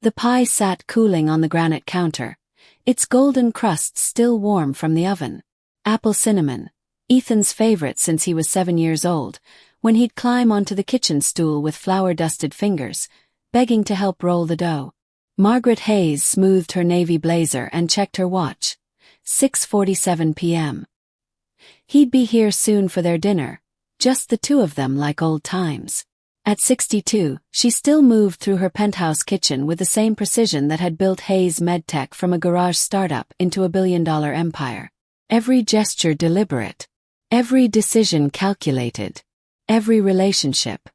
The pie sat cooling on the granite counter, its golden crust still warm from the oven. Apple cinnamon, Ethan's favorite since he was 7 years old, when he'd climb onto the kitchen stool with flour-dusted fingers, begging to help roll the dough. Margaret Hayes smoothed her navy blazer and checked her watch. 6:47 p.m. He'd be here soon for their dinner, just the two of them like old times. At 62, she still moved through her penthouse kitchen with the same precision that had built Hayes MedTech from a garage startup into a billion-dollar empire. Every gesture deliberate. Every decision calculated. Every relationship.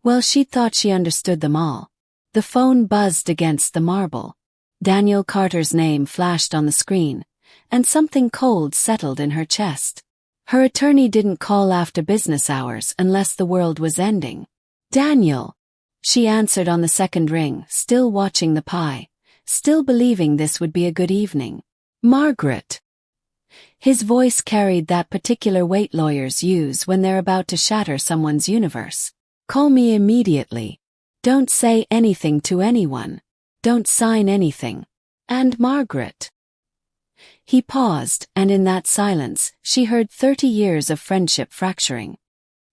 Well, she thought she understood them all. The phone buzzed against the marble. Daniel Carter's name flashed on the screen, and something cold settled in her chest. Her attorney didn't call after business hours unless the world was ending. Daniel. She answered on the second ring, still watching the pie, still believing this would be a good evening. Margaret. His voice carried that particular weight lawyers use when they're about to shatter someone's universe. Call me immediately. Don't say anything to anyone. Don't sign anything. And Margaret. He paused, and in that silence, she heard 30 years of friendship fracturing.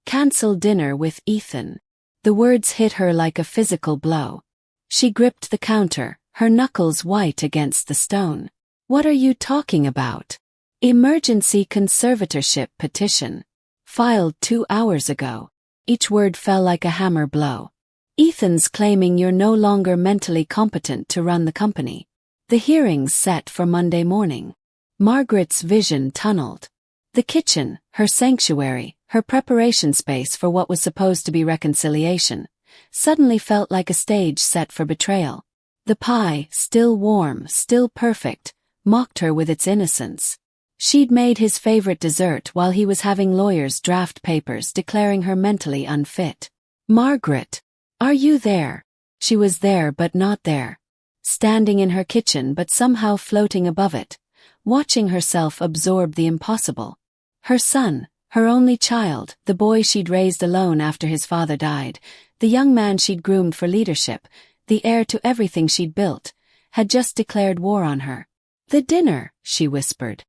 Cancel dinner with Ethan. The words hit her like a physical blow. She gripped the counter, her knuckles white against the stone. What are you talking about? Emergency conservatorship petition. Filed 2 hours ago. Each word fell like a hammer blow. Ethan's claiming you're no longer mentally competent to run the company. The hearing's set for Monday morning. Margaret's vision tunneled. The kitchen, her sanctuary, her preparation space for what was supposed to be reconciliation, suddenly felt like a stage set for betrayal. The pie, still warm, still perfect, mocked her with its innocence. She'd made his favorite dessert while he was having lawyers draft papers declaring her mentally unfit. Margaret. Are you there? She was there but not there. Standing in her kitchen but somehow floating above it, watching herself absorb the impossible. Her son, her only child, the boy she'd raised alone after his father died, the young man she'd groomed for leadership, the heir to everything she'd built, had just declared war on her. The dinner, she whispered.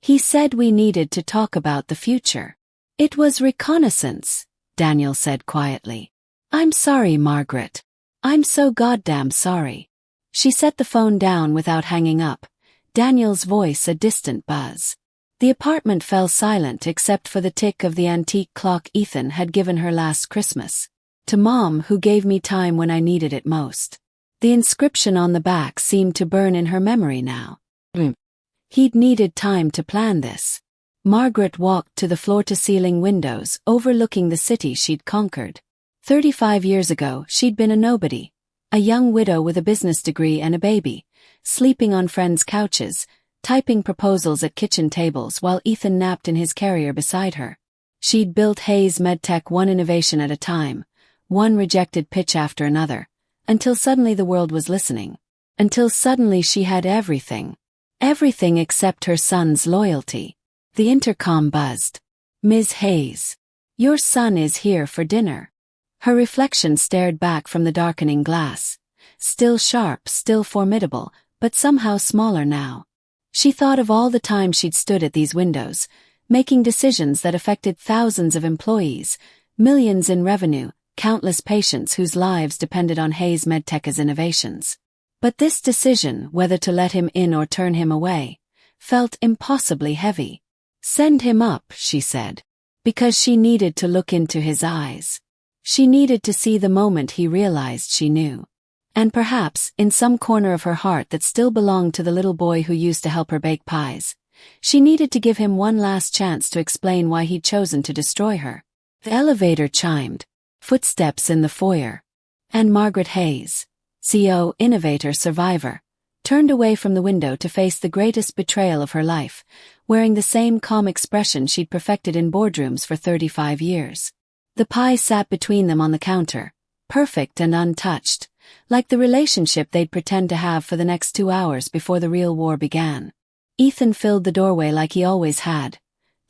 He said we needed to talk about the future. It was reconnaissance, Daniel said quietly. I'm sorry, Margaret. I'm so goddamn sorry. She set the phone down without hanging up, Daniel's voice a distant buzz. The apartment fell silent except for the tick of the antique clock Ethan had given her last Christmas. To Mom, who gave me time when I needed it most. The inscription on the back seemed to burn in her memory now. He'd needed time to plan this. Margaret walked to the floor-to-ceiling windows overlooking the city she'd conquered. 35 years ago, she'd been a nobody. A young widow with a business degree and a baby, sleeping on friends' couches, typing proposals at kitchen tables while Ethan napped in his carrier beside her. She'd built Hayes MedTech one innovation at a time, one rejected pitch after another, until suddenly the world was listening. Until suddenly she had everything. Everything except her son's loyalty. The intercom buzzed. Ms. Hayes. Your son is here for dinner. Her reflection stared back from the darkening glass. Still sharp, still formidable, but somehow smaller now. She thought of all the time she'd stood at these windows, making decisions that affected thousands of employees, millions in revenue, countless patients whose lives depended on Hayes MedTech's innovations. But this decision, whether to let him in or turn him away, felt impossibly heavy. Send him up, she said, because she needed to look into his eyes. She needed to see the moment he realized she knew. And perhaps, in some corner of her heart that still belonged to the little boy who used to help her bake pies, she needed to give him one last chance to explain why he'd chosen to destroy her. The elevator chimed. Footsteps in the foyer. And Margaret Hayes, CEO, innovator, survivor, turned away from the window to face the greatest betrayal of her life, wearing the same calm expression she'd perfected in boardrooms for 35 years. The pie sat between them on the counter, perfect and untouched, like the relationship they'd pretend to have for the next 2 hours before the real war began. Ethan filled the doorway like he always had,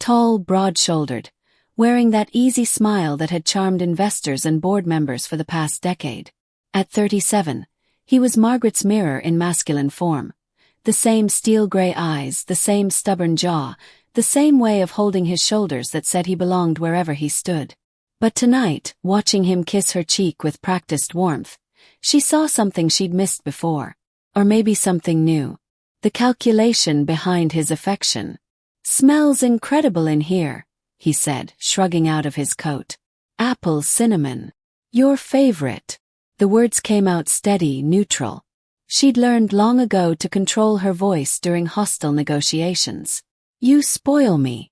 tall, broad-shouldered, wearing that easy smile that had charmed investors and board members for the past decade. At 37, he was Margaret's mirror in masculine form. The same steel-gray eyes, the same stubborn jaw, the same way of holding his shoulders that said he belonged wherever he stood. But tonight, watching him kiss her cheek with practiced warmth, she saw something she'd missed before. Or maybe something new. The calculation behind his affection. "Smells incredible in here," he said, shrugging out of his coat. "Apple cinnamon. Your favorite." The words came out steady, neutral. She'd learned long ago to control her voice during hostile negotiations. "You spoil me."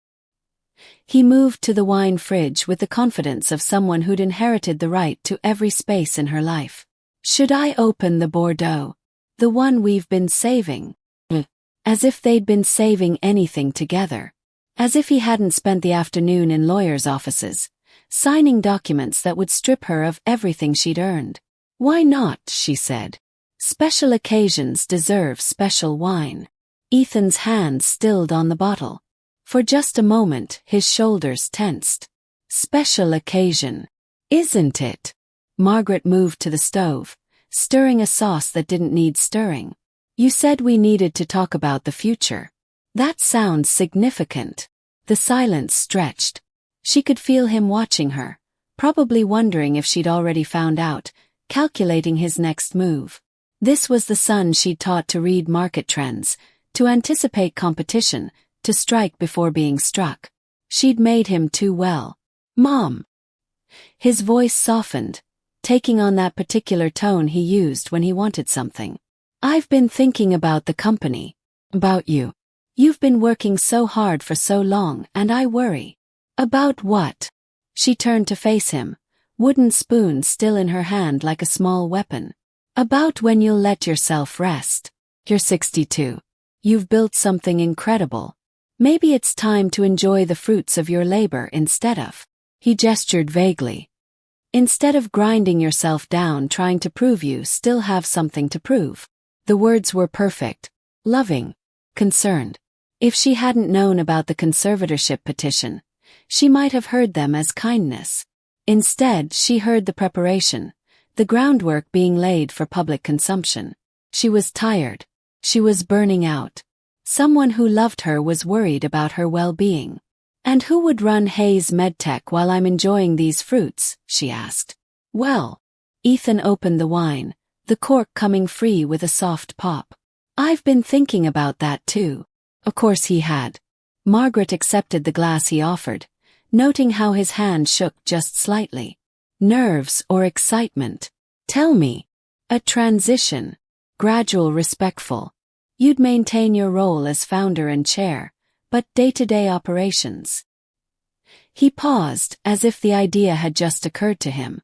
He moved to the wine fridge with the confidence of someone who'd inherited the right to every space in her life. "Should I open the Bordeaux? The one we've been saving?" As if they'd been saving anything together. As if he hadn't spent the afternoon in lawyers' offices, signing documents that would strip her of everything she'd earned. "Why not?" she said. "Special occasions deserve special wine." Ethan's hand stilled on the bottle. For just a moment, his shoulders tensed. "Special occasion, isn't it?" Margaret moved to the stove, stirring a sauce that didn't need stirring. "You said we needed to talk about the future. That sounds significant." The silence stretched. She could feel him watching her, probably wondering if she'd already found out, calculating his next move. This was the son she'd taught to read market trends, to anticipate competition, to strike before being struck. She'd made him too well. "Mom." His voice softened, taking on that particular tone he used when he wanted something. "I've been thinking about the company. About you. You've been working so hard for so long, and I worry." "About what?" She turned to face him, wooden spoon still in her hand like a small weapon. "About when you'll let yourself rest. You're 62. You've built something incredible. Maybe it's time to enjoy the fruits of your labor instead of." He gestured vaguely. "Instead of grinding yourself down trying to prove you still have something to prove." The words were perfect, loving, concerned. If she hadn't known about the conservatorship petition, she might have heard them as kindness. Instead, she heard the preparation, the groundwork being laid for public consumption. She was tired. She was burning out. Someone who loved her was worried about her well-being. "And who would run Hayes MedTech while I'm enjoying these fruits?" she asked. "Well." Ethan opened the wine, the cork coming free with a soft pop. "I've been thinking about that too." Of course he had. Margaret accepted the glass he offered, noting how his hand shook just slightly. "Nerves or excitement?" "Tell me." "A transition. Gradual, respectful. You'd maintain your role as founder and chair, but day-to-day operations." He paused, as if the idea had just occurred to him.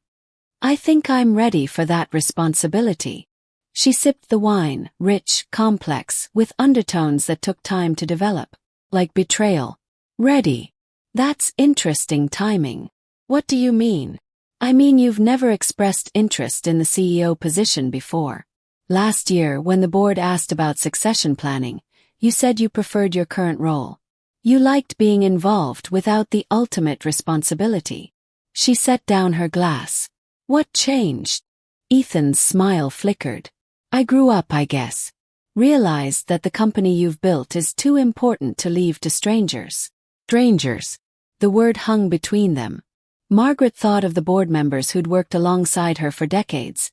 "I think I'm ready for that responsibility." She sipped the wine, rich, complex, with undertones that took time to develop. Like Betrayal. "Ready? That's interesting timing." "What do you mean?" "I mean you've never expressed interest in the CEO position before. Last year, when the board asked about succession planning, you said you preferred your current role. You liked being involved without the ultimate responsibility." She set down her glass. "What changed?" Ethan's smile flickered. "I grew up, I guess. Realized that the company you've built is too important to leave to strangers." Strangers. The word hung between them. Margaret thought of the board members who'd worked alongside her for decades,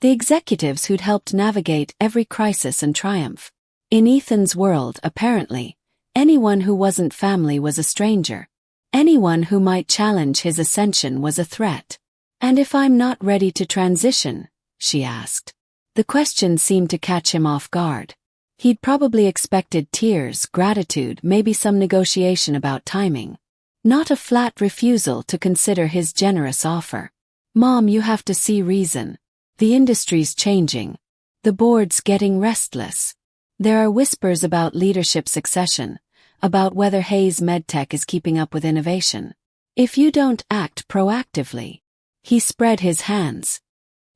the executives who'd helped navigate every crisis and triumph. In Ethan's world, apparently, anyone who wasn't family was a stranger. Anyone who might challenge his ascension was a threat. "And if I'm not ready to transition?" she asked. The question seemed to catch him off guard. He'd probably expected tears, gratitude, maybe some negotiation about timing. Not a flat refusal to consider his generous offer. "Mom, you have to see reason. The industry's changing. The board's getting restless. There are whispers about leadership succession, about whether Hayes MedTech is keeping up with innovation. If you don't act proactively." He spread his hands.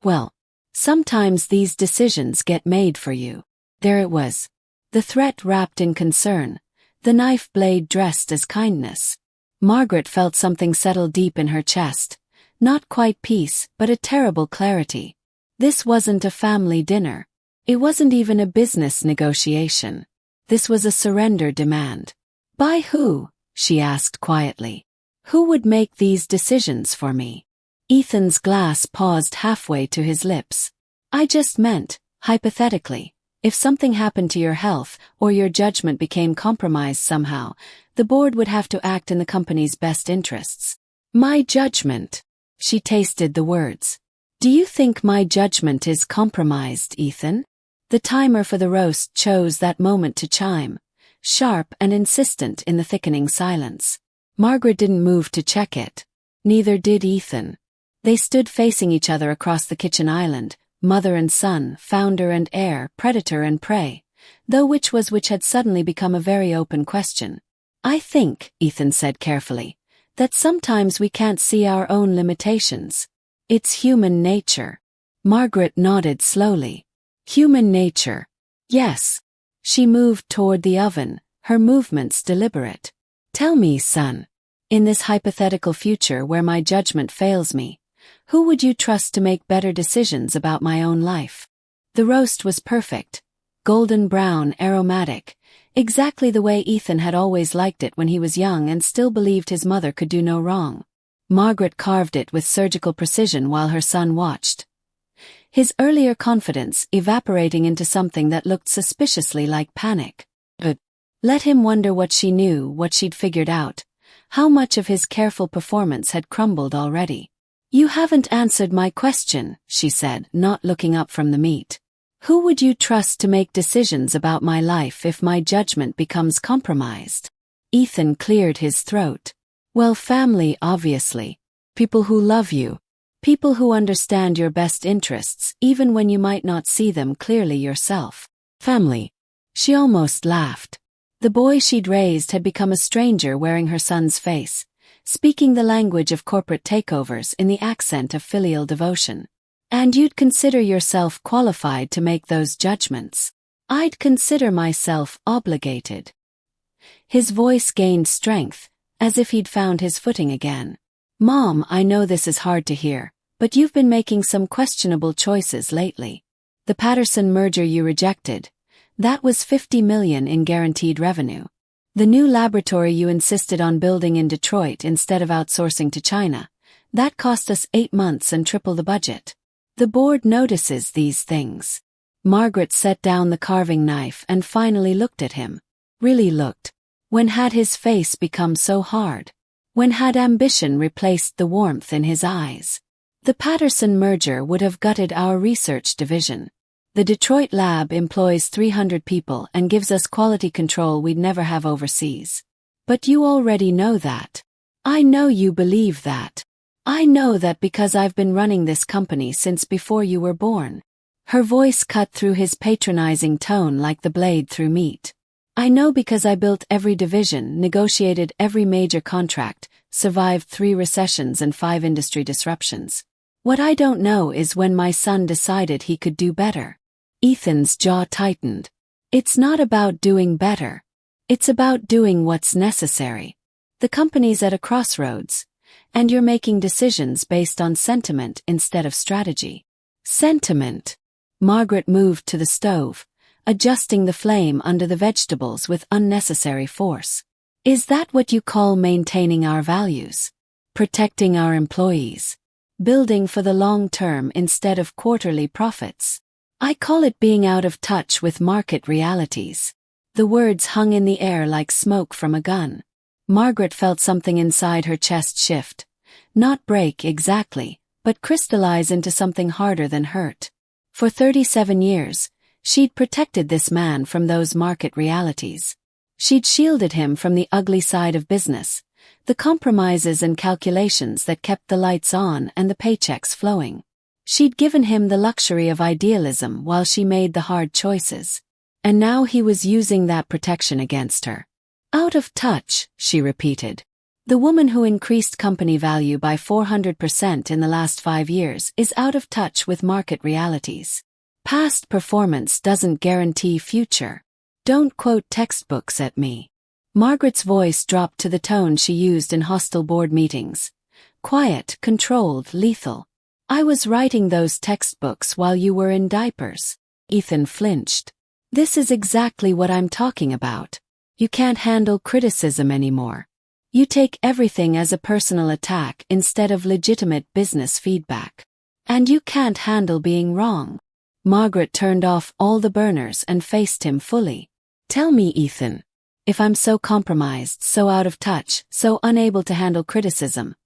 "Well, sometimes these decisions get made for you." There it was. The threat wrapped in concern, the knife blade dressed as kindness. Margaret felt something settle deep in her chest, not quite peace, but a terrible clarity. This wasn't a family dinner. It wasn't even a business negotiation. This was a surrender demand. By who? She asked quietly. Who would make these decisions for me? Ethan's glass paused halfway to his lips. I just meant, hypothetically, if something happened to your health or your judgment became compromised somehow, the board would have to act in the company's best interests. My judgment. She tasted the words. Do you think my judgment is compromised, Ethan? The timer for the roast chose that moment to chime, sharp and insistent in the thickening silence. Margaret didn't move to check it. Neither did Ethan. They stood facing each other across the kitchen island, mother and son, founder and heir, predator and prey, though which was which had suddenly become a very open question. I think, Ethan said carefully, that sometimes we can't see our own limitations. It's human nature. Margaret nodded slowly. Human nature. Yes. She moved toward the oven, her movements deliberate. Tell me, son, in this hypothetical future where my judgment fails me, who would you trust to make better decisions about my own life? The roast was perfect, golden brown, aromatic, exactly the way Ethan had always liked it when he was young and still believed his mother could do no wrong. Margaret carved it with surgical precision while her son watched. His earlier confidence evaporating into something that looked suspiciously like panic. But let him wonder what she knew, what she'd figured out, how much of his careful performance had crumbled already. You haven't answered my question, she said, not looking up from the meat. Who would you trust to make decisions about my life if my judgment becomes compromised? Ethan cleared his throat. Well, family, obviously. People who love you. People who understand your best interests, even when you might not see them clearly yourself. Family. She almost laughed. The boy she'd raised had become a stranger wearing her son's face, speaking the language of corporate takeovers in the accent of filial devotion. And you'd consider yourself qualified to make those judgments. I'd consider myself obligated. His voice gained strength, as if he'd found his footing again. Mom, I know this is hard to hear, but you've been making some questionable choices lately. The Patterson merger you rejected. That was $50 million in guaranteed revenue. The new laboratory you insisted on building in Detroit instead of outsourcing to China. That cost us 8 months and triple the budget. The board notices these things. Margaret set down the carving knife and finally looked at him. Really looked. When had his face become so hard? When had ambition replaced the warmth in his eyes? The Patterson merger would have gutted our research division. The Detroit lab employs 300 people and gives us quality control we'd never have overseas. But you already know that. I know you believe that. I know that because I've been running this company since before you were born. Her voice cut through his patronizing tone like the blade through meat. I know because I built every division, negotiated every major contract, survived 3 recessions and 5 industry disruptions. What I don't know is when my son decided he could do better. Ethan's jaw tightened. It's not about doing better. It's about doing what's necessary. The company's at a crossroads, and you're making decisions based on sentiment instead of strategy. Sentiment. Margaret moved to the stove, adjusting the flame under the vegetables with unnecessary force. Is that what you call maintaining our values? Protecting our employees? Building for the long term instead of quarterly profits? I call it being out of touch with market realities. The words hung in the air like smoke from a gun. Margaret felt something inside her chest shift. Not break exactly, but crystallize into something harder than hurt. For 37 years, she'd protected this man from those market realities. She'd shielded him from the ugly side of business, the compromises and calculations that kept the lights on and the paychecks flowing. She'd given him the luxury of idealism while she made the hard choices. And now he was using that protection against her. Out of touch, she repeated. The woman who increased company value by 400% in the last 5 years is out of touch with market realities. Past performance doesn't guarantee future. Don't quote textbooks at me. Margaret's voice dropped to the tone she used in hostile board meetings. Quiet, controlled, lethal. I was writing those textbooks while you were in diapers. Ethan flinched. This is exactly what I'm talking about. You can't handle criticism anymore. You take everything as a personal attack instead of legitimate business feedback. And you can't handle being wrong. Margaret turned off all the burners and faced him fully. Tell me, Ethan. If I'm so compromised, so out of touch, so unable to handle criticism,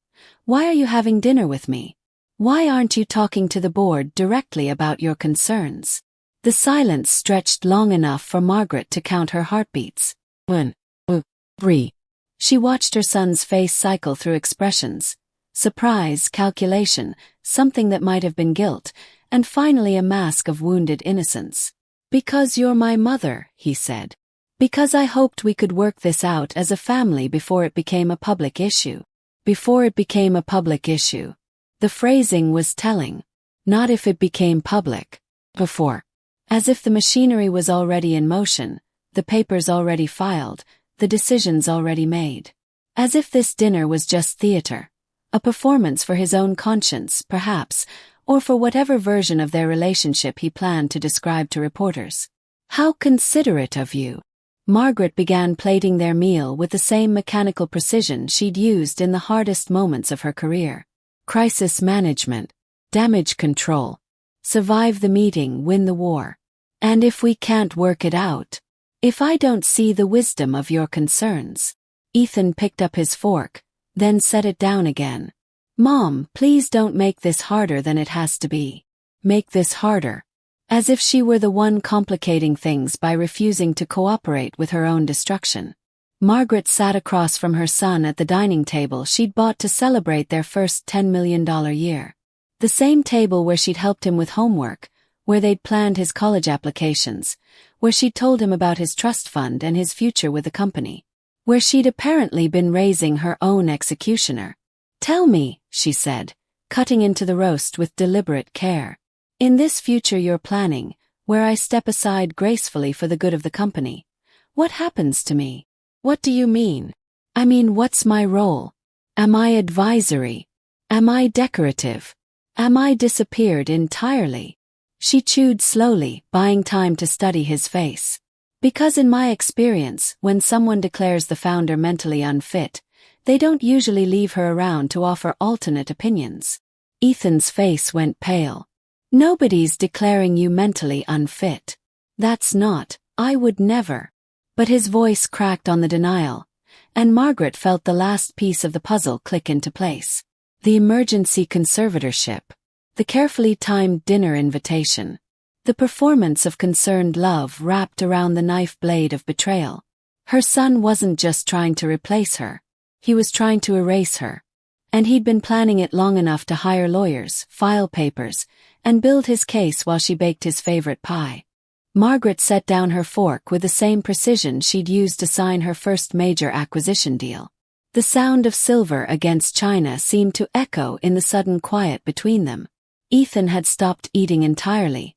why are you having dinner with me? Why aren't you talking to the board directly about your concerns? The silence stretched long enough for Margaret to count her heartbeats. 1, 2, 3. She watched her son's face cycle through expressions. Surprise, calculation, something that might have been guilt, and finally a mask of wounded innocence. Because you're my mother, he said. Because I hoped we could work this out as a family before it became a public issue. Before it became a public issue. The phrasing was telling. Not if it became public. Before. As if the machinery was already in motion, the papers already filed, the decisions already made. As if this dinner was just theater. A performance for his own conscience, perhaps, or for whatever version of their relationship he planned to describe to reporters. How considerate of you. Margaret began plating their meal with the same mechanical precision she'd used in the hardest moments of her career. Crisis management. Damage control. Survive the meeting, win the war. And if we can't work it out? If I don't see the wisdom of your concerns? Ethan picked up his fork, then set it down again. Mom, please don't make this harder than it has to be. Make this harder. As if she were the one complicating things by refusing to cooperate with her own destruction. Margaret sat across from her son at the dining table she'd bought to celebrate their first $10 million year. The same table where she'd helped him with homework, where they'd planned his college applications, where she'd told him about his trust fund and his future with the company, where she'd apparently been raising her own executioner. Tell me, she said, cutting into the roast with deliberate care. In this future you're planning, where I step aside gracefully for the good of the company, what happens to me? What do you mean? I mean, what's my role? Am I advisory? Am I decorative? Am I disappeared entirely? She chewed slowly, buying time to study his face. Because in my experience, when someone declares the founder mentally unfit, they don't usually leave her around to offer alternate opinions. Ethan's face went pale. Nobody's declaring you mentally unfit. That's not, I would never. But his voice cracked on the denial, and Margaret felt the last piece of the puzzle click into place. The emergency conservatorship. The carefully timed dinner invitation. The performance of concerned love wrapped around the knife blade of betrayal. Her son wasn't just trying to replace her. He was trying to erase her. And he'd been planning it long enough to hire lawyers, file papers, and build his case while she baked his favorite pie. Margaret set down her fork with the same precision she'd used to sign her first major acquisition deal. The sound of silver against china seemed to echo in the sudden quiet between them. Ethan had stopped eating entirely.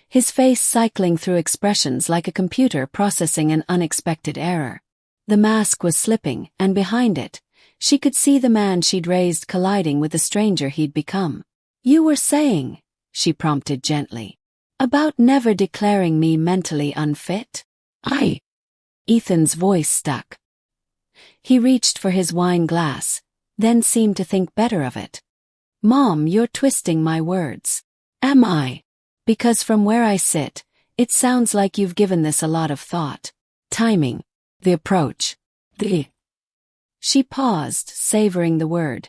His face cycling through expressions like a computer processing an unexpected error. The mask was slipping, and behind it, she could see the man she'd raised colliding with the stranger he'd become. You were saying, she prompted gently, about never declaring me mentally unfit? Ethan's voice stuck. He reached for his wine glass, then seemed to think better of it. Mom, you're twisting my words. Am I? Because from where I sit, it sounds like you've given this a lot of thought. Timing. The approach. She paused, savoring the word.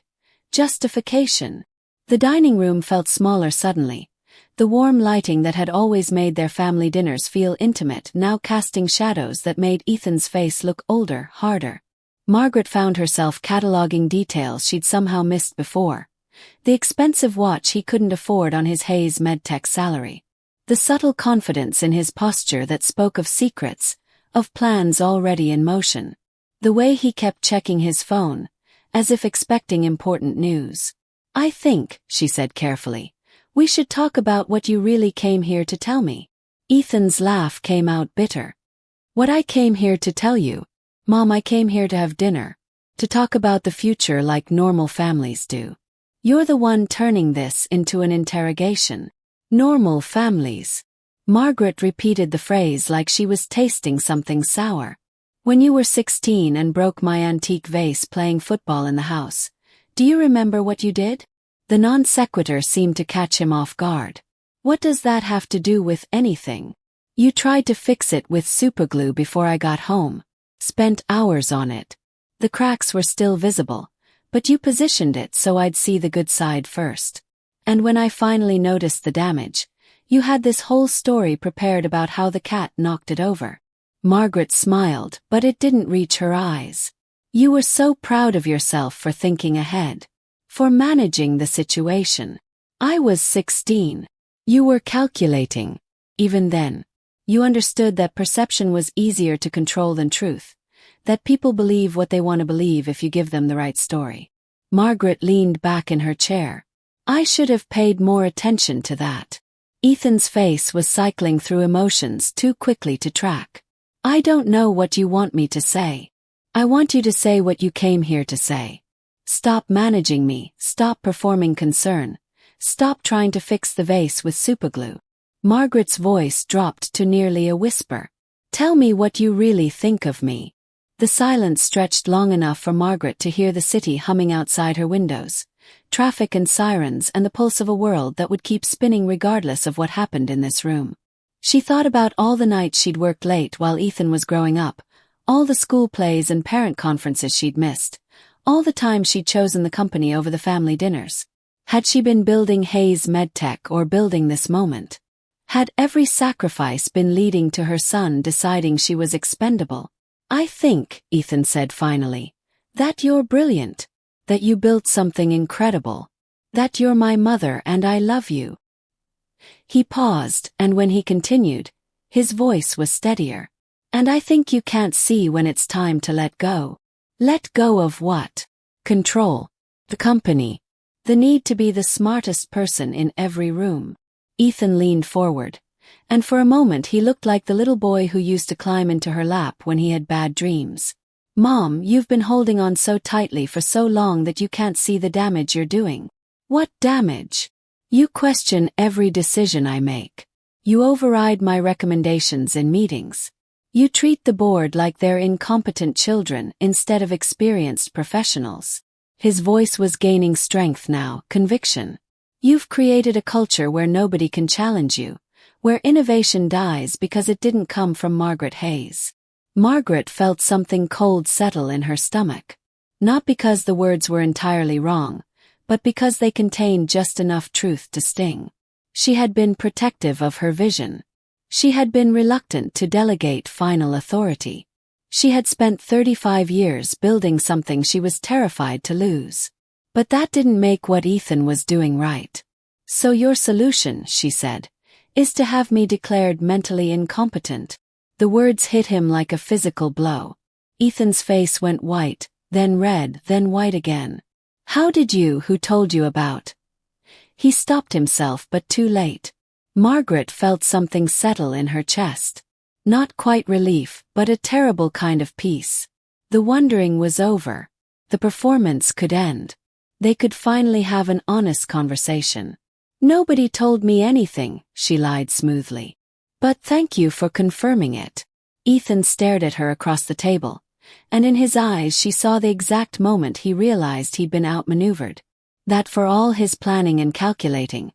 Justification. The dining room felt smaller suddenly. The warm lighting that had always made their family dinners feel intimate now casting shadows that made Ethan's face look older, harder. Margaret found herself cataloging details she'd somehow missed before. The expensive watch he couldn't afford on his Hayes MedTech salary. The subtle confidence in his posture that spoke of secrets, of plans already in motion. The way he kept checking his phone, as if expecting important news. I think, she said carefully, we should talk about what you really came here to tell me. Ethan's laugh came out bitter. What I came here to tell you? Mom, I came here to have dinner. To talk about the future like normal families do. You're the one turning this into an interrogation. Normal families. Margaret repeated the phrase like she was tasting something sour. When you were 16 and broke my antique vase playing football in the house, do you remember what you did? The non sequitur seemed to catch him off guard. What does that have to do with anything? You tried to fix it with superglue before I got home. Spent hours on it. The cracks were still visible, but you positioned it so I'd see the good side first. And when I finally noticed the damage, you had this whole story prepared about how the cat knocked it over. Margaret smiled, but it didn't reach her eyes. You were so proud of yourself for thinking ahead. For managing the situation. I was 16. You were calculating. Even then. You understood that perception was easier to control than truth. That people believe what they want to believe if you give them the right story. Margaret leaned back in her chair. I should have paid more attention to that. Ethan's face was cycling through emotions too quickly to track. I don't know what you want me to say. I want you to say what you came here to say. Stop managing me, stop performing concern. Stop trying to fix the vase with superglue. Margaret's voice dropped to nearly a whisper. Tell me what you really think of me. The silence stretched long enough for Margaret to hear the city humming outside her windows. Traffic and sirens and the pulse of a world that would keep spinning regardless of what happened in this room. She thought about all the nights she'd worked late while Ethan was growing up, all the school plays and parent conferences she'd missed, all the time she'd chosen the company over the family dinners. Had she been building Hayes MedTech or building this moment? Had every sacrifice been leading to her son deciding she was expendable? I think, Ethan said finally, that you're brilliant. That you built something incredible. That you're my mother and I love you. He paused, and when he continued, his voice was steadier. And I think you can't see when it's time to let go. Let go of what? Control. The company. The need to be the smartest person in every room. Ethan leaned forward, and for a moment he looked like the little boy who used to climb into her lap when he had bad dreams. Mom, you've been holding on so tightly for so long that you can't see the damage you're doing. What damage? You question every decision I make. You override my recommendations in meetings. You treat the board like they're incompetent children instead of experienced professionals. His voice was gaining strength now, conviction. You've created a culture where nobody can challenge you, where innovation dies because it didn't come from Margaret Hayes. Margaret felt something cold settle in her stomach. Not because the words were entirely wrong, but because they contained just enough truth to sting. She had been protective of her vision. She had been reluctant to delegate final authority. She had spent 35 years building something she was terrified to lose. But that didn't make what Ethan was doing right. So your solution, she said, is to have me declared mentally incompetent. The words hit him like a physical blow. Ethan's face went white, then red, then white again. How did you, who told you about? He stopped himself, but too late. Margaret felt something settle in her chest. Not quite relief, but a terrible kind of peace. The wondering was over. The performance could end. They could finally have an honest conversation. Nobody told me anything, she lied smoothly. But thank you for confirming it. Ethan stared at her across the table, and in his eyes she saw the exact moment he realized he'd been outmaneuvered. That for all his planning and calculating,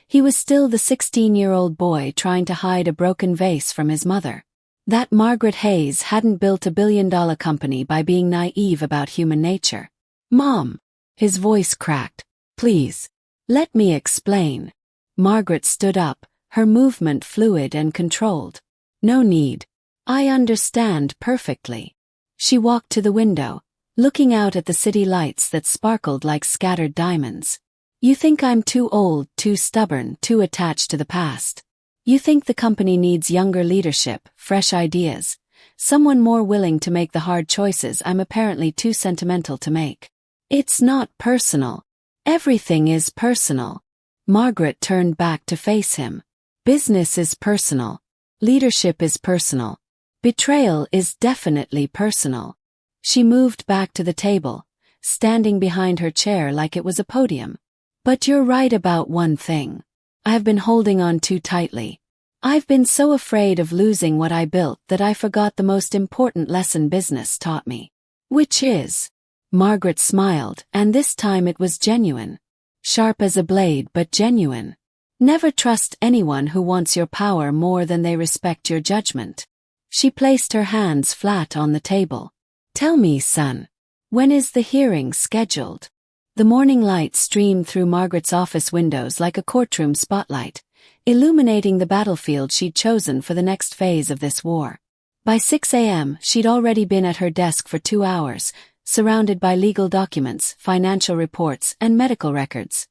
he was still the 16-year-old boy trying to hide a broken vase from his mother. That Margaret Hayes hadn't built a billion-dollar company by being naive about human nature. Mom! His voice cracked. Please. Let me explain. Margaret stood up, her movement fluid and controlled. No need. I understand perfectly. She walked to the window, looking out at the city lights that sparkled like scattered diamonds. You think I'm too old, too stubborn, too attached to the past. You think the company needs younger leadership, fresh ideas, someone more willing to make the hard choices I'm apparently too sentimental to make. It's not personal. Everything is personal. Margaret turned back to face him. Business is personal. Leadership is personal. Betrayal is definitely personal. She moved back to the table, standing behind her chair like it was a podium. But you're right about one thing. I have been holding on too tightly. I've been so afraid of losing what I built that I forgot the most important lesson business taught me. Which is? Margaret smiled, and this time it was genuine. Sharp as a blade, but genuine. Never trust anyone who wants your power more than they respect your judgment. She placed her hands flat on the table. Tell me, son, when is the hearing scheduled? The morning light streamed through Margaret's office windows like a courtroom spotlight, illuminating the battlefield she'd chosen for the next phase of this war. By 6 a.m., she'd already been at her desk for 2 hours, surrounded by legal documents, financial reports, and medical records.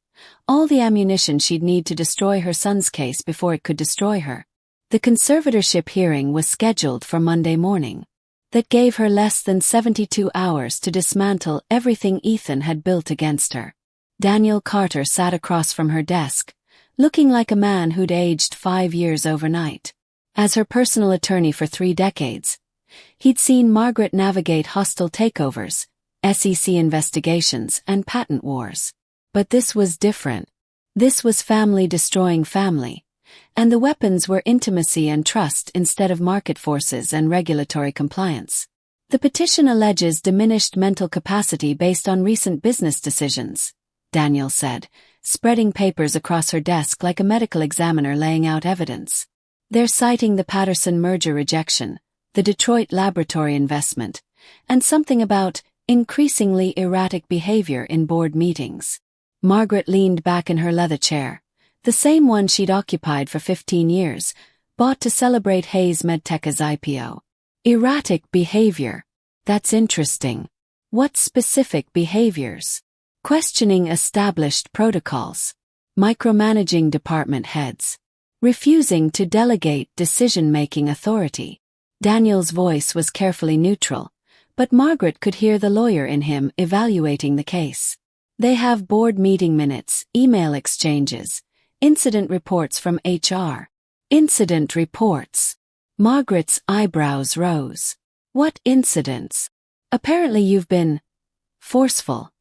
All the ammunition she'd need to destroy her son's case before it could destroy her. The conservatorship hearing was scheduled for Monday morning. That gave her less than 72 hours to dismantle everything Ethan had built against her. Daniel Carter sat across from her desk, looking like a man who'd aged 5 years overnight. As her personal attorney for 3 decades, he'd seen Margaret navigate hostile takeovers, SEC investigations, and patent wars. But this was different. This was family destroying family. And the weapons were intimacy and trust instead of market forces and regulatory compliance. The petition alleges diminished mental capacity based on recent business decisions, Daniel said, spreading papers across her desk like a medical examiner laying out evidence. They're citing the Patterson merger rejection, the Detroit laboratory investment, and something about increasingly erratic behavior in board meetings. Margaret leaned back in her leather chair. The same one she'd occupied for 15 years, bought to celebrate Hayes Medtecha's IPO. Erratic behavior. That's interesting. What specific behaviors? Questioning established protocols. Micromanaging department heads. Refusing to delegate decision-making authority. Daniel's voice was carefully neutral, but Margaret could hear the lawyer in him evaluating the case. They have board meeting minutes, email exchanges, incident reports from HR. Incident reports. Margaret's eyebrows rose. What incidents? Apparently you've been forceful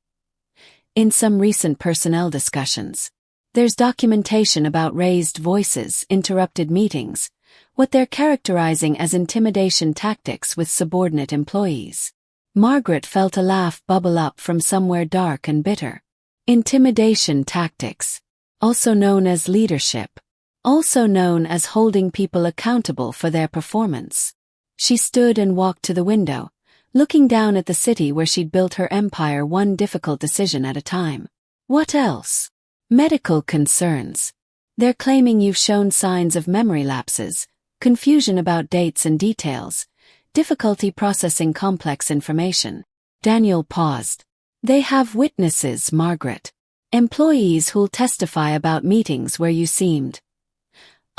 in some recent personnel discussions. There's documentation about raised voices, interrupted meetings, what they're characterizing as intimidation tactics with subordinate employees. Margaret felt a laugh bubble up from somewhere dark and bitter. Intimidation tactics. Also known as leadership. Also known as holding people accountable for their performance. She stood and walked to the window, looking down at the city where she'd built her empire one difficult decision at a time. What else? Medical concerns. They're claiming you've shown signs of memory lapses, confusion about dates and details, difficulty processing complex information. Daniel paused. They have witnesses, Margaret. Employees who'll testify about meetings where you seemed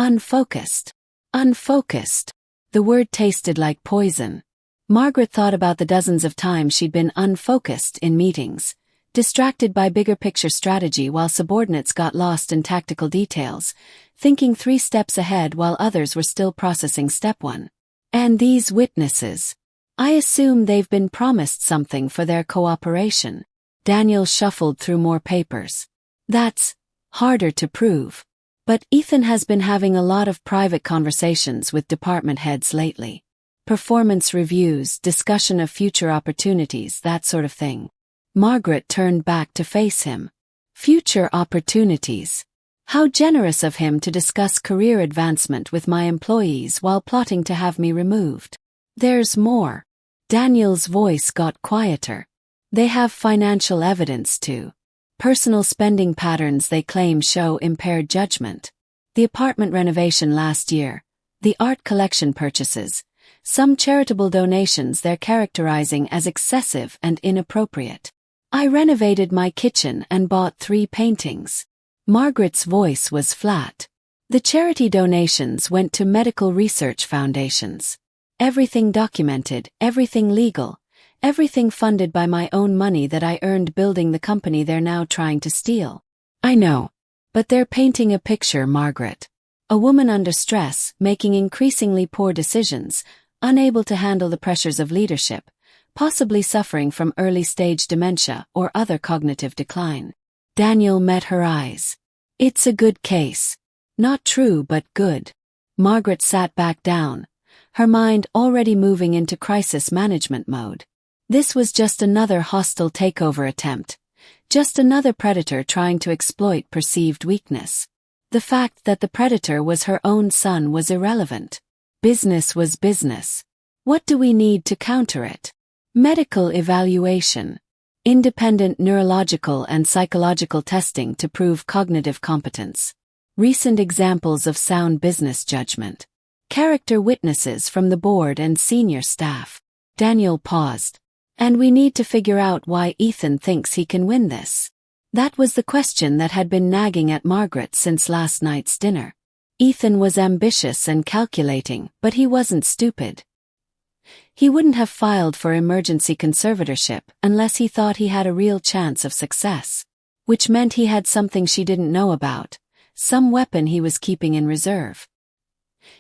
unfocused. Unfocused. The word tasted like poison. Margaret thought about the dozens of times she'd been unfocused in meetings, distracted by bigger picture strategy while subordinates got lost in tactical details, thinking 3 steps ahead while others were still processing step 1. And these witnesses. I assume they've been promised something for their cooperation. Daniel shuffled through more papers. That's harder to prove. But Ethan has been having a lot of private conversations with department heads lately. Performance reviews, discussion of future opportunities, that sort of thing. Margaret turned back to face him. Future opportunities. How generous of him to discuss career advancement with my employees while plotting to have me removed. There's more. Daniel's voice got quieter. They have financial evidence too. Personal spending patterns they claim show impaired judgment. The apartment renovation last year, the art collection purchases, some charitable donations they're characterizing as excessive and inappropriate. I renovated my kitchen and bought 3 paintings. Margaret's voice was flat. The charity donations went to medical research foundations. Everything documented, everything legal. Everything funded by my own money that I earned building the company they're now trying to steal. I know. But they're painting a picture, Margaret. A woman under stress, making increasingly poor decisions, unable to handle the pressures of leadership, possibly suffering from early-stage dementia or other cognitive decline. Daniel met her eyes. It's a good case. Not true but good. Margaret sat back down, her mind already moving into crisis management mode. This was just another hostile takeover attempt. Just another predator trying to exploit perceived weakness. The fact that the predator was her own son was irrelevant. Business was business. What do we need to counter it? Medical evaluation. Independent neurological and psychological testing to prove cognitive competence. Recent examples of sound business judgment. Character witnesses from the board and senior staff. Daniel paused. And we need to figure out why Ethan thinks he can win this. That was the question that had been nagging at Margaret since last night's dinner. Ethan was ambitious and calculating, but he wasn't stupid. He wouldn't have filed for emergency conservatorship unless he thought he had a real chance of success. Which meant he had something she didn't know about, some weapon he was keeping in reserve.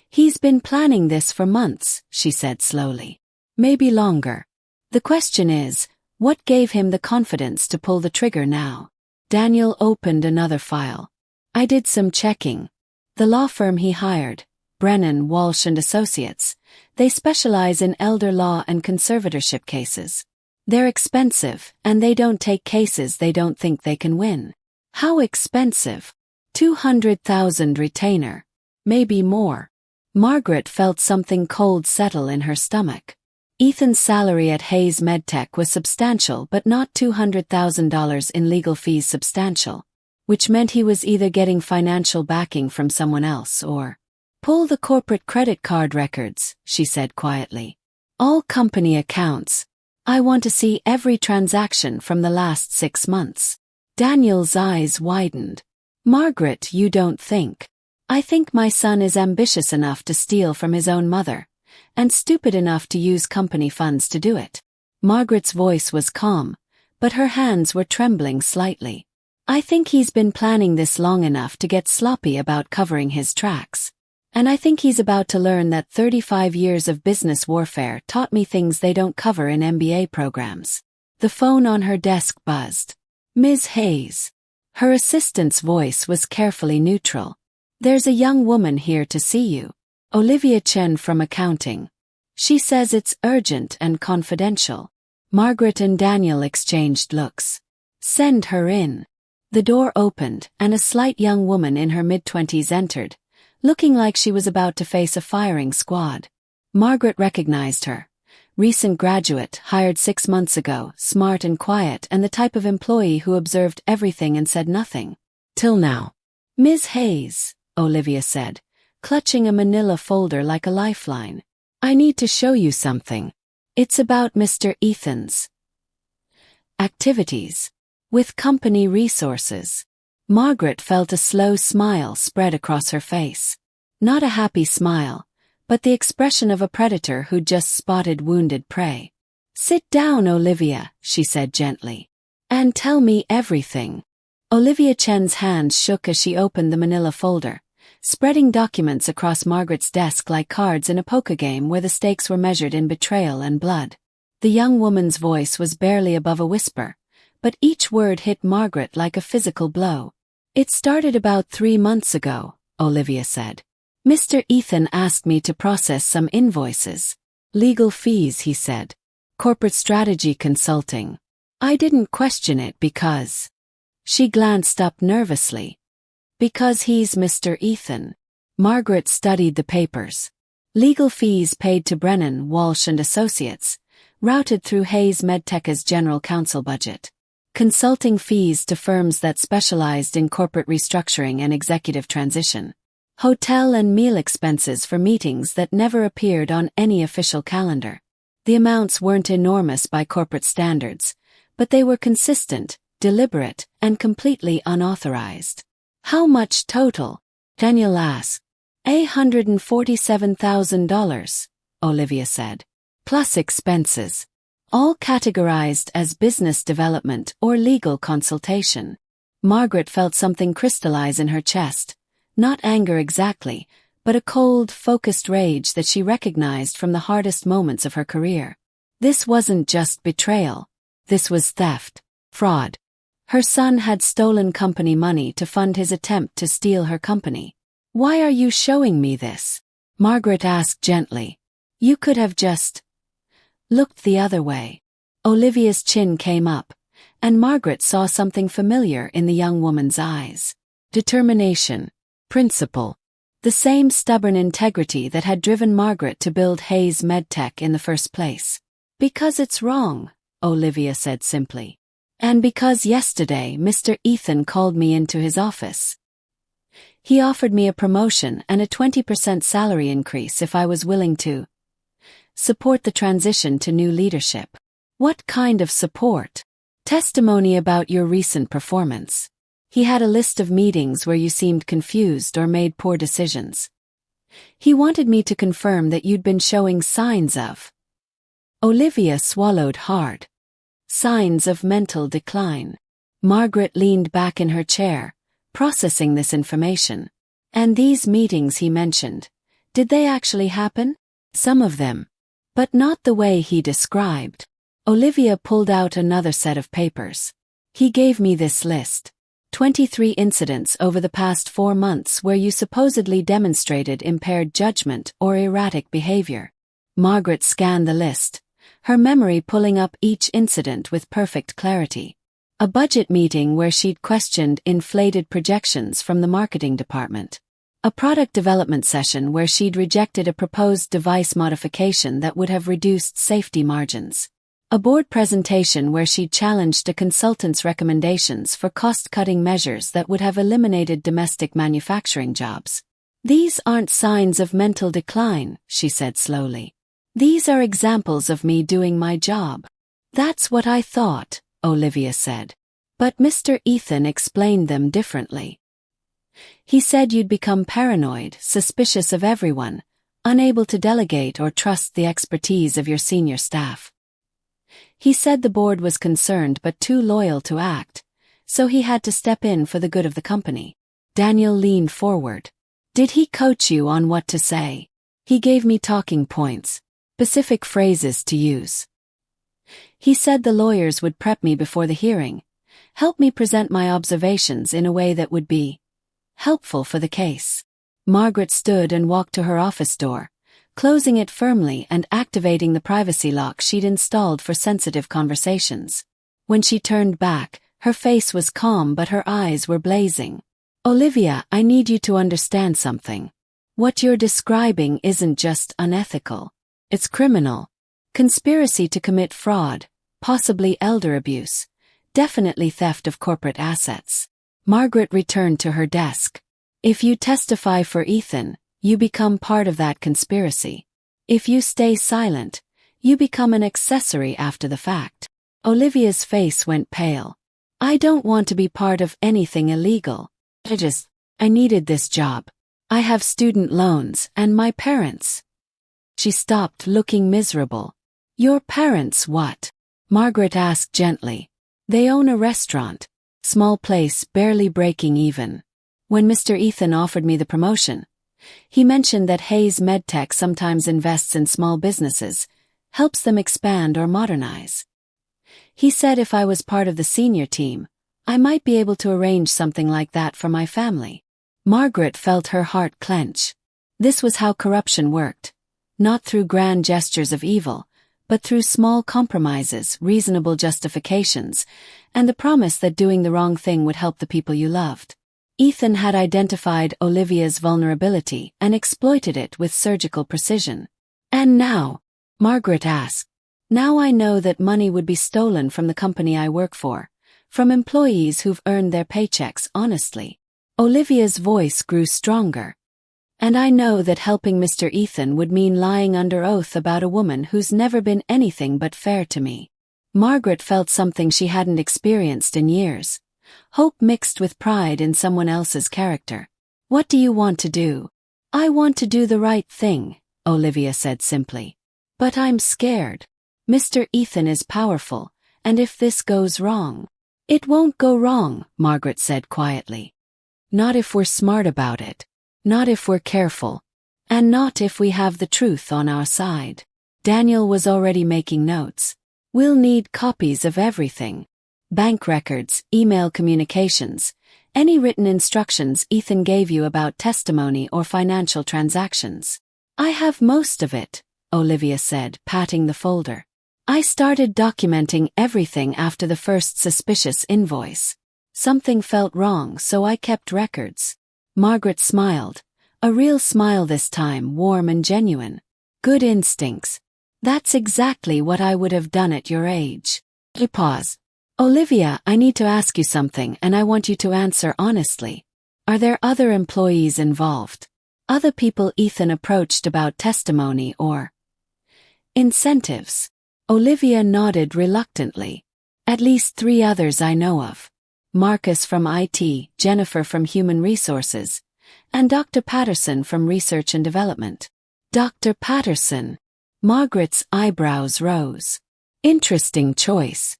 He's been planning this for months, she said slowly. Maybe longer. The question is, what gave him the confidence to pull the trigger now? Daniel opened another file. I did some checking. The law firm he hired, Brennan, Walsh & Associates, they specialize in elder law and conservatorship cases. They're expensive, and they don't take cases they don't think they can win. How expensive? $200,000 retainer. Maybe more. Margaret felt something cold settle in her stomach. Ethan's salary at Hayes MedTech was substantial but not $200,000 in legal fees substantial, which meant he was either getting financial backing from someone else or pull the corporate credit card records, she said quietly. All company accounts. I want to see every transaction from the last 6 months. Daniel's eyes widened. Margaret, you don't think. I think my son is ambitious enough to steal from his own mother. And stupid enough to use company funds to do it. Margaret's voice was calm, but her hands were trembling slightly. I think he's been planning this long enough to get sloppy about covering his tracks. And I think he's about to learn that 35 years of business warfare taught me things they don't cover in MBA programs. The phone on her desk buzzed. Ms. Hayes. Her assistant's voice was carefully neutral. There's a young woman here to see you. Olivia Chen from accounting. She says it's urgent and confidential. Margaret and Daniel exchanged looks. Send her in. The door opened, and a slight young woman in her mid-20s entered, looking like she was about to face a firing squad. Margaret recognized her. Recent graduate, hired 6 months ago, smart and quiet and the type of employee who observed everything and said nothing. Till now. Ms. Hayes, Olivia said, clutching a manila folder like a lifeline. I need to show you something. It's about Mr. Ethan's activities with company resources. Margaret felt a slow smile spread across her face. Not a happy smile, but the expression of a predator who'd just spotted wounded prey. Sit down, Olivia, she said gently. And tell me everything. Olivia Chen's hands shook as she opened the manila folder, spreading documents across Margaret's desk like cards in a poker game where the stakes were measured in betrayal and blood. The young woman's voice was barely above a whisper, but each word hit Margaret like a physical blow. It started about 3 months ago, Olivia said. Mr. Ethan asked me to process some invoices. Legal fees, he said. Corporate strategy consulting. I didn't question it because... She glanced up nervously. Because he's Mr. Ethan. Margaret studied the papers. Legal fees paid to Brennan, Walsh & Associates, routed through Hayes MedTech's general counsel budget. Consulting fees to firms that specialized in corporate restructuring and executive transition. Hotel and meal expenses for meetings that never appeared on any official calendar. The amounts weren't enormous by corporate standards, but they were consistent, deliberate, and completely unauthorized. How much total? Daniel asked. $147,000, Olivia said. Plus expenses. All categorized as business development or legal consultation. Margaret felt something crystallize in her chest. Not anger exactly, but a cold, focused rage that she recognized from the hardest moments of her career. This wasn't just betrayal. This was theft. Fraud. Her son had stolen company money to fund his attempt to steal her company. "Why are you showing me this?" Margaret asked gently. "You could have just looked the other way." Olivia's chin came up, and Margaret saw something familiar in the young woman's eyes. Determination. Principle. The same stubborn integrity that had driven Margaret to build Hayes Medtech in the first place. "Because it's wrong," Olivia said simply. "And because yesterday Mr. Ethan called me into his office. He offered me a promotion and a 20% salary increase if I was willing to support the transition to new leadership." "What kind of support?" "Testimony about your recent performance. He had a list of meetings where you seemed confused or made poor decisions. He wanted me to confirm that you'd been showing signs of—" Olivia swallowed hard. "Signs of mental decline." Margaret leaned back in her chair, processing this information. "And these meetings he mentioned, did they actually happen?" "Some of them. But not the way he described." Olivia pulled out another set of papers. "He gave me this list. 23 incidents over the past 4 months where you supposedly demonstrated impaired judgment or erratic behavior." Margaret scanned the list, her memory pulling up each incident with perfect clarity. A budget meeting where she'd questioned inflated projections from the marketing department. A product development session where she'd rejected a proposed device modification that would have reduced safety margins. A board presentation where she'd challenged a consultant's recommendations for cost-cutting measures that would have eliminated domestic manufacturing jobs. "These aren't signs of mental decline," she said slowly. "These are examples of me doing my job." "That's what I thought," Olivia said. "But Mr. Ethan explained them differently. He said you'd become paranoid, suspicious of everyone, unable to delegate or trust the expertise of your senior staff. He said the board was concerned but too loyal to act, so he had to step in for the good of the company." Daniel leaned forward. "Did he coach you on what to say?" "He gave me talking points, specific phrases to use. He said the lawyers would prep me before the hearing, help me present my observations in a way that would be helpful for the case." Margaret stood and walked to her office door, closing it firmly and activating the privacy lock she'd installed for sensitive conversations. When she turned back, her face was calm but her eyes were blazing. "Olivia, I need you to understand something. What you're describing isn't just unethical. It's criminal. Conspiracy to commit fraud, possibly elder abuse, definitely theft of corporate assets." Margaret returned to her desk. "If you testify for Ethan, you become part of that conspiracy. If you stay silent, you become an accessory after the fact." Olivia's face went pale. "I don't want to be part of anything illegal. I needed this job. I have student loans and my parents." She stopped, looking miserable. "Your parents what?" Margaret asked gently. "They own a restaurant. Small place, barely breaking even. When Mr. Ethan offered me the promotion, he mentioned that Hayes Medtech sometimes invests in small businesses, helps them expand or modernize. He said if I was part of the senior team, I might be able to arrange something like that for my family." Margaret felt her heart clench. This was how corruption worked. Not through grand gestures of evil, but through small compromises, reasonable justifications, and the promise that doing the wrong thing would help the people you loved. Ethan had identified Olivia's vulnerability and exploited it with surgical precision. "And now?" Margaret asked. "Now I know that money would be stolen from the company I work for, from employees who've earned their paychecks honestly." Olivia's voice grew stronger. "And I know that helping Mr. Ethan would mean lying under oath about a woman who's never been anything but fair to me." Margaret felt something she hadn't experienced in years. Hope mixed with pride in someone else's character. "What do you want to do?" "I want to do the right thing," Olivia said simply. "But I'm scared. Mr. Ethan is powerful, and if this goes wrong—" "It won't go wrong," Margaret said quietly. "Not if we're smart about it. Not if we're careful. And not if we have the truth on our side." Daniel was already making notes. "We'll need copies of everything. Bank records, email communications, any written instructions Ethan gave you about testimony or financial transactions. I have most of it, Olivia said, patting the folder. I started documenting everything after the first suspicious invoice. Something felt wrong, so I kept records. Margaret smiled. A real smile this time, warm and genuine. Good instincts. That's exactly what I would have done at your age. He paused. Olivia, I need to ask you something and I want you to answer honestly. Are there other employees involved? Other people Ethan approached about testimony or incentives? Olivia nodded reluctantly. At least 3 others I know of. Marcus from IT, Jennifer from Human Resources, and Dr. Patterson from Research and Development. Dr. Patterson. Margaret's eyebrows rose. Interesting choice.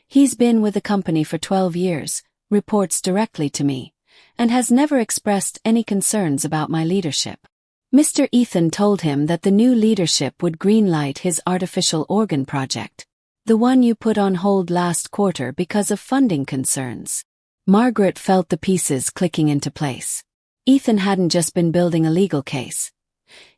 He's been with the company for 12 years, reports directly to me, and has never expressed any concerns about my leadership. Mr. Ethan told him that the new leadership would greenlight his artificial organ project, the one you put on hold last quarter because of funding concerns. Margaret felt the pieces clicking into place. Ethan hadn't just been building a legal case.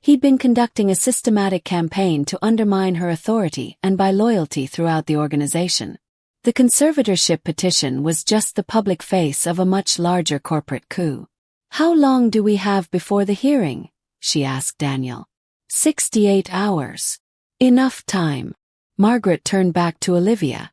He'd been conducting a systematic campaign to undermine her authority and buy loyalty throughout the organization. The conservatorship petition was just the public face of a much larger corporate coup. How long do we have before the hearing? She asked Daniel. 68 hours. Enough time. Margaret turned back to Olivia.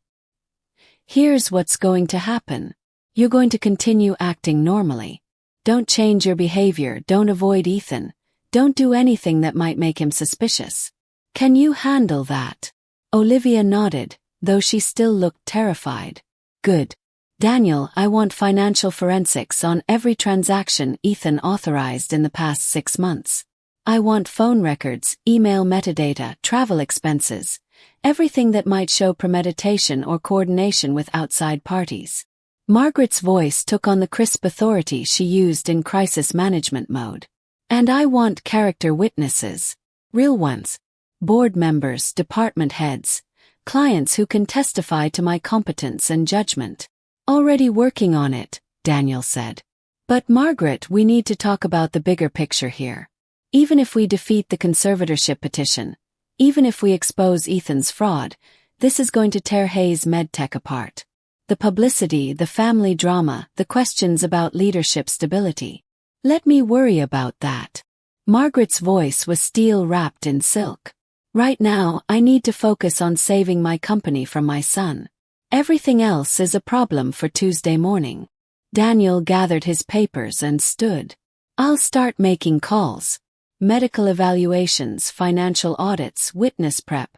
Here's what's going to happen. You're going to continue acting normally. Don't change your behavior, don't avoid Ethan. Don't do anything that might make him suspicious. Can you handle that? Olivia nodded, though she still looked terrified. Good. Daniel, I want financial forensics on every transaction Ethan authorized in the past 6 months. I want phone records, email metadata, travel expenses, everything that might show premeditation or coordination with outside parties. Margaret's voice took on the crisp authority she used in crisis management mode. And I want character witnesses. Real ones. Board members, department heads, clients who can testify to my competence and judgment. Already working on it, Daniel said. But Margaret, we need to talk about the bigger picture here. Even if we defeat the conservatorship petition, even if we expose Ethan's fraud, this is going to tear Hayes MedTech apart. The publicity, the family drama, the questions about leadership stability. Let me worry about that. Margaret's voice was steel wrapped in silk. Right now, I need to focus on saving my company from my son. Everything else is a problem for Tuesday morning. Daniel gathered his papers and stood. I'll start making calls. Medical evaluations, financial audits, witness prep.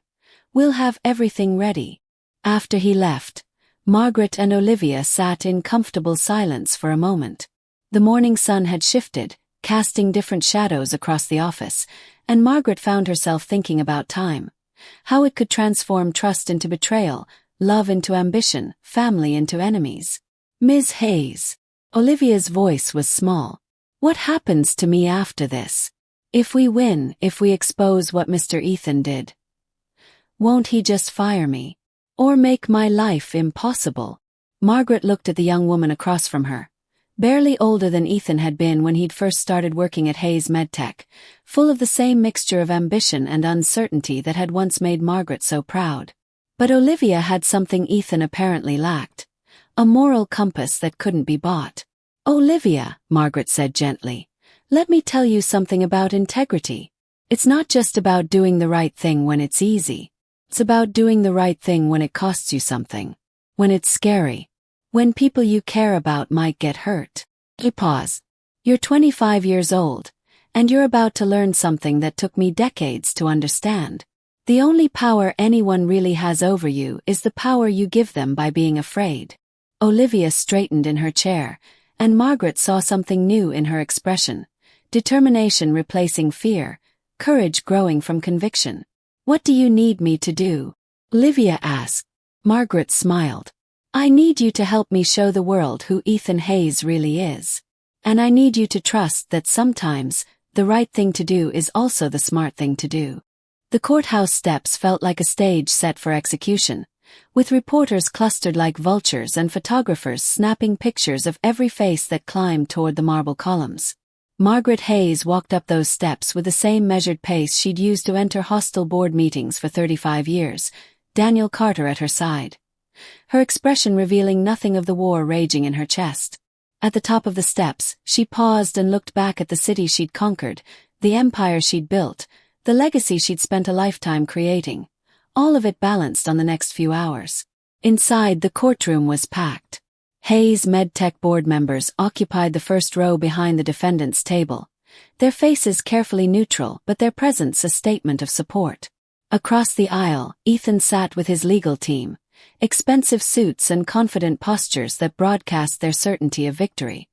We'll have everything ready. After he left, Margaret and Olivia sat in comfortable silence for a moment. The morning sun had shifted, casting different shadows across the office, and Margaret found herself thinking about time. How it could transform trust into betrayal, love into ambition, family into enemies. Ms. Hayes. Olivia's voice was small. What happens to me after this? If we win, if we expose what Mr. Ethan did, won't he just fire me? Or make my life impossible? Margaret looked at the young woman across from her. Barely older than Ethan had been when he'd first started working at Hayes MedTech, full of the same mixture of ambition and uncertainty that had once made Margaret so proud. But Olivia had something Ethan apparently lacked, a moral compass that couldn't be bought. Olivia, Margaret said gently, let me tell you something about integrity. It's not just about doing the right thing when it's easy. It's about doing the right thing when it costs you something, when it's scary. When people you care about might get hurt. You pause. You're 25 years old, and you're about to learn something that took me decades to understand. The only power anyone really has over you is the power you give them by being afraid. Olivia straightened in her chair, and Margaret saw something new in her expression. Determination replacing fear, courage growing from conviction. What do you need me to do? Olivia asked. Margaret smiled. I need you to help me show the world who Ethan Hayes really is. And I need you to trust that sometimes, the right thing to do is also the smart thing to do. The courthouse steps felt like a stage set for execution, with reporters clustered like vultures and photographers snapping pictures of every face that climbed toward the marble columns. Margaret Hayes walked up those steps with the same measured pace she'd used to enter hostile board meetings for 35 years, Daniel Carter at her side, her expression revealing nothing of the war raging in her chest. At the top of the steps, she paused and looked back at the city she'd conquered, the empire she'd built, the legacy she'd spent a lifetime creating, all of it balanced on the next few hours. Inside, the courtroom was packed. Hayes MedTech board members occupied the first row behind the defendant's table, their faces carefully neutral but their presence a statement of support. Across the aisle, Ethan sat with his legal team, expensive suits and confident postures that broadcast their certainty of victory.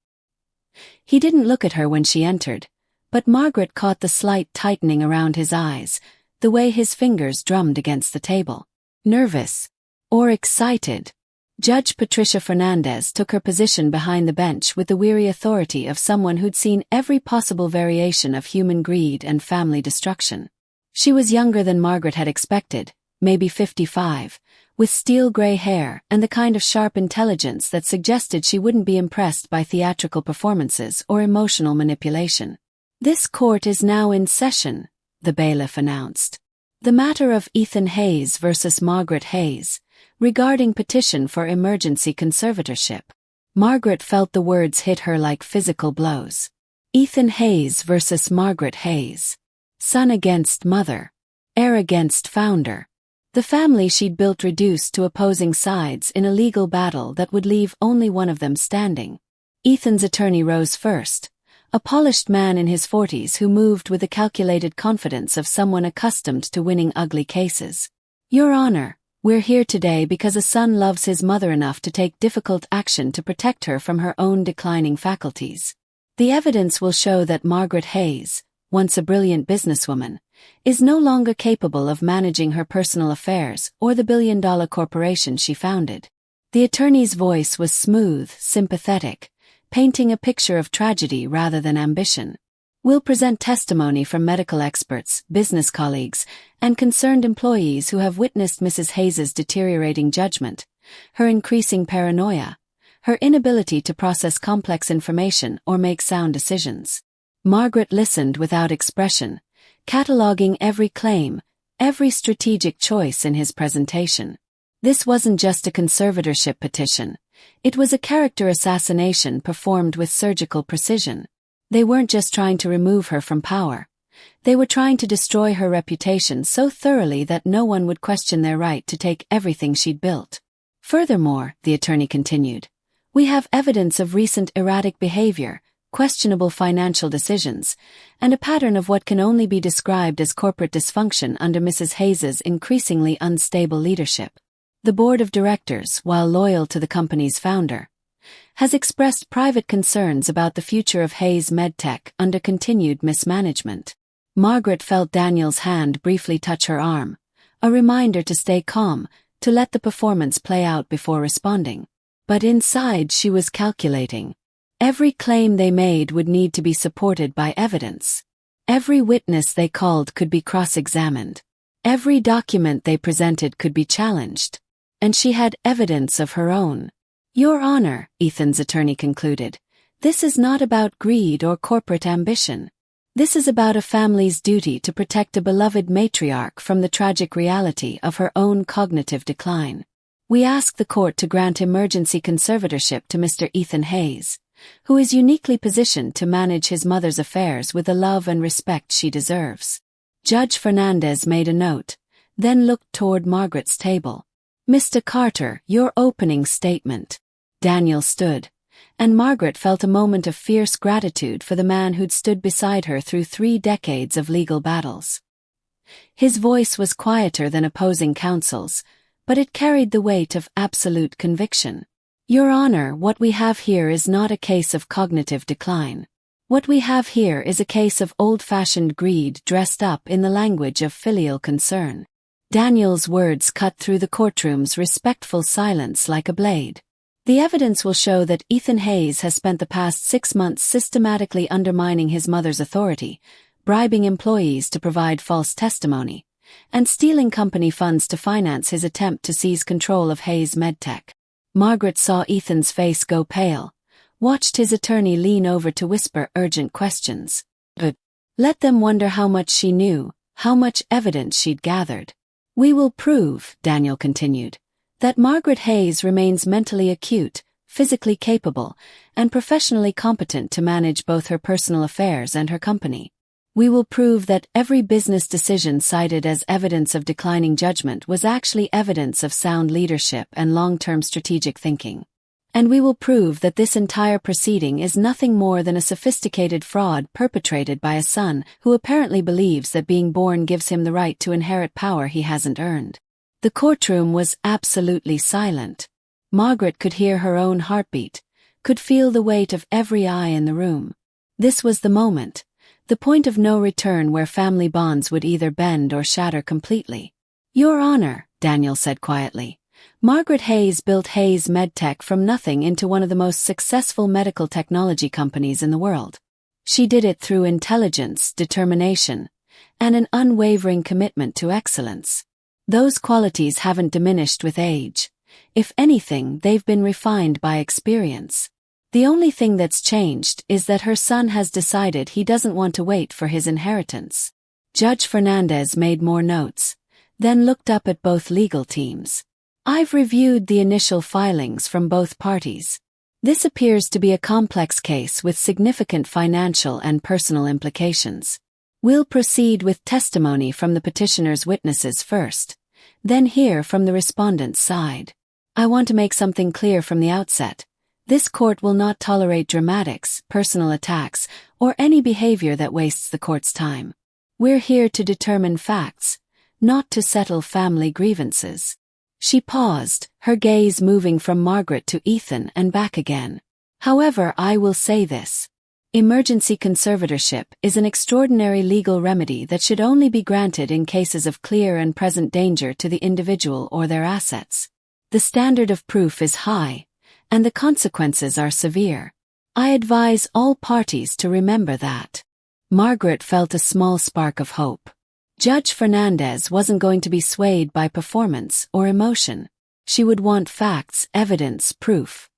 He didn't look at her when she entered, but Margaret caught the slight tightening around his eyes, the way his fingers drummed against the table. Nervous? Or excited? Judge Patricia Fernandez took her position behind the bench with the weary authority of someone who'd seen every possible variation of human greed and family destruction. She was younger than Margaret had expected, maybe 55, with steel-gray hair and the kind of sharp intelligence that suggested she wouldn't be impressed by theatrical performances or emotional manipulation. "This court is now in session," the bailiff announced. "The matter of Ethan Hayes versus Margaret Hayes, regarding petition for emergency conservatorship." Margaret felt the words hit her like physical blows. Ethan Hayes versus Margaret Hayes. Son against mother. Heir against founder. The family she'd built reduced to opposing sides in a legal battle that would leave only one of them standing. Ethan's attorney rose first, a polished man in his 40s who moved with the calculated confidence of someone accustomed to winning ugly cases. "Your Honor, we're here today because a son loves his mother enough to take difficult action to protect her from her own declining faculties. The evidence will show that Margaret Hayes, once a brilliant businesswoman, is no longer capable of managing her personal affairs or the billion-dollar corporation she founded." The attorney's voice was smooth, sympathetic, painting a picture of tragedy rather than ambition. "We'll present testimony from medical experts, business colleagues, and concerned employees who have witnessed Mrs. Hayes's deteriorating judgment, her increasing paranoia, her inability to process complex information or make sound decisions." Margaret listened without expression, cataloging every claim, every strategic choice in his presentation. This wasn't just a conservatorship petition. It was a character assassination performed with surgical precision. They weren't just trying to remove her from power. They were trying to destroy her reputation so thoroughly that no one would question their right to take everything she'd built. "Furthermore," the attorney continued, "we have evidence of recent erratic behavior, questionable financial decisions, and a pattern of what can only be described as corporate dysfunction under Mrs. Hayes's increasingly unstable leadership. The board of directors, while loyal to the company's founder, has expressed private concerns about the future of Hayes MedTech under continued mismanagement." Margaret felt Daniel's hand briefly touch her arm, a reminder to stay calm, to let the performance play out before responding. But inside she was calculating. Every claim they made would need to be supported by evidence. Every witness they called could be cross-examined. Every document they presented could be challenged. And she had evidence of her own. "Your Honor," Ethan's attorney concluded, "this is not about greed or corporate ambition. This is about a family's duty to protect a beloved matriarch from the tragic reality of her own cognitive decline. We ask the court to grant emergency conservatorship to Mr. Ethan Hayes, who is uniquely positioned to manage his mother's affairs with the love and respect she deserves." Judge Fernandez made a note, then looked toward Margaret's table. "Mr. Carter, your opening statement." Daniel stood, and Margaret felt a moment of fierce gratitude for the man who'd stood beside her through 3 decades of legal battles. His voice was quieter than opposing counsel's, but it carried the weight of absolute conviction. "Your Honor, what we have here is not a case of cognitive decline. What we have here is a case of old-fashioned greed dressed up in the language of filial concern." Daniel's words cut through the courtroom's respectful silence like a blade. "The evidence will show that Ethan Hayes has spent the past 6 months systematically undermining his mother's authority, bribing employees to provide false testimony, and stealing company funds to finance his attempt to seize control of Hayes MedTech. Margaret saw Ethan's face go pale, watched his attorney lean over to whisper urgent questions. But let them wonder how much she knew, how much evidence she'd gathered. "We will prove," Daniel continued, "that Margaret Hayes remains mentally acute, physically capable, and professionally competent to manage both her personal affairs and her company. We will prove that every business decision cited as evidence of declining judgment was actually evidence of sound leadership and long-term strategic thinking. And we will prove that this entire proceeding is nothing more than a sophisticated fraud perpetrated by a son who apparently believes that being born gives him the right to inherit power he hasn't earned." The courtroom was absolutely silent. Margaret could hear her own heartbeat, could feel the weight of every eye in the room. This was the moment, the point of no return where family bonds would either bend or shatter completely. "Your Honor," Daniel said quietly, "Margaret Hayes built Hayes MedTech from nothing into one of the most successful medical technology companies in the world. She did it through intelligence, determination, and an unwavering commitment to excellence. Those qualities haven't diminished with age. If anything, they've been refined by experience. The only thing that's changed is that her son has decided he doesn't want to wait for his inheritance." Judge Fernandez made more notes, then looked up at both legal teams. "I've reviewed the initial filings from both parties. This appears to be a complex case with significant financial and personal implications. We'll proceed with testimony from the petitioner's witnesses first, then hear from the respondent's side. I want to make something clear from the outset. This court will not tolerate dramatics, personal attacks, or any behavior that wastes the court's time. We're here to determine facts, not to settle family grievances." She paused, her gaze moving from Margaret to Ethan and back again. "However, I will say this. Emergency conservatorship is an extraordinary legal remedy that should only be granted in cases of clear and present danger to the individual or their assets. The standard of proof is high, and the consequences are severe. I advise all parties to remember that." Margaret felt a small spark of hope. Judge Fernandez wasn't going to be swayed by performance or emotion. She would want facts, evidence, proof.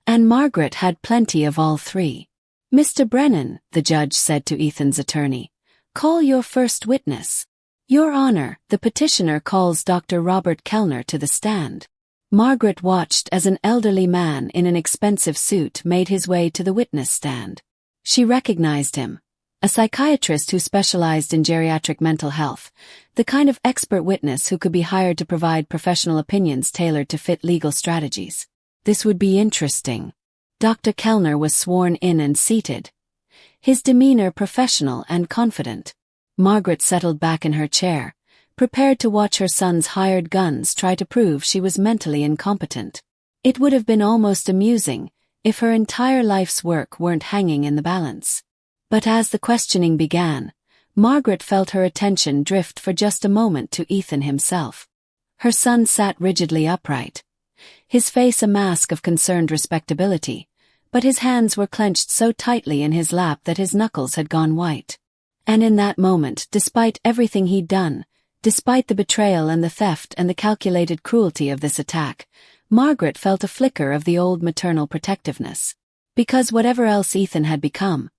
And Margaret had plenty of all three. "Mr. Brennan," the judge said to Ethan's attorney, "call your first witness." "Your Honor," the petitioner calls Dr. Robert Kellner to the stand. Margaret watched as an elderly man in an expensive suit made his way to the witness stand. She recognized him, a psychiatrist who specialized in geriatric mental health, the kind of expert witness who could be hired to provide professional opinions tailored to fit legal strategies. This would be interesting. Dr. Kellner was sworn in and seated, his demeanor professional and confident. Margaret settled back in her chair, prepared to watch her son's hired guns try to prove she was mentally incompetent. It would have been almost amusing if her entire life's work weren't hanging in the balance. But as the questioning began, Margaret felt her attention drift for just a moment to Ethan himself. Her son sat rigidly upright, his face a mask of concerned respectability, but his hands were clenched so tightly in his lap that his knuckles had gone white. And in that moment, despite everything he'd done, despite the betrayal and the theft and the calculated cruelty of this attack, Margaret felt a flicker of the old maternal protectiveness. Because whatever else Ethan had become,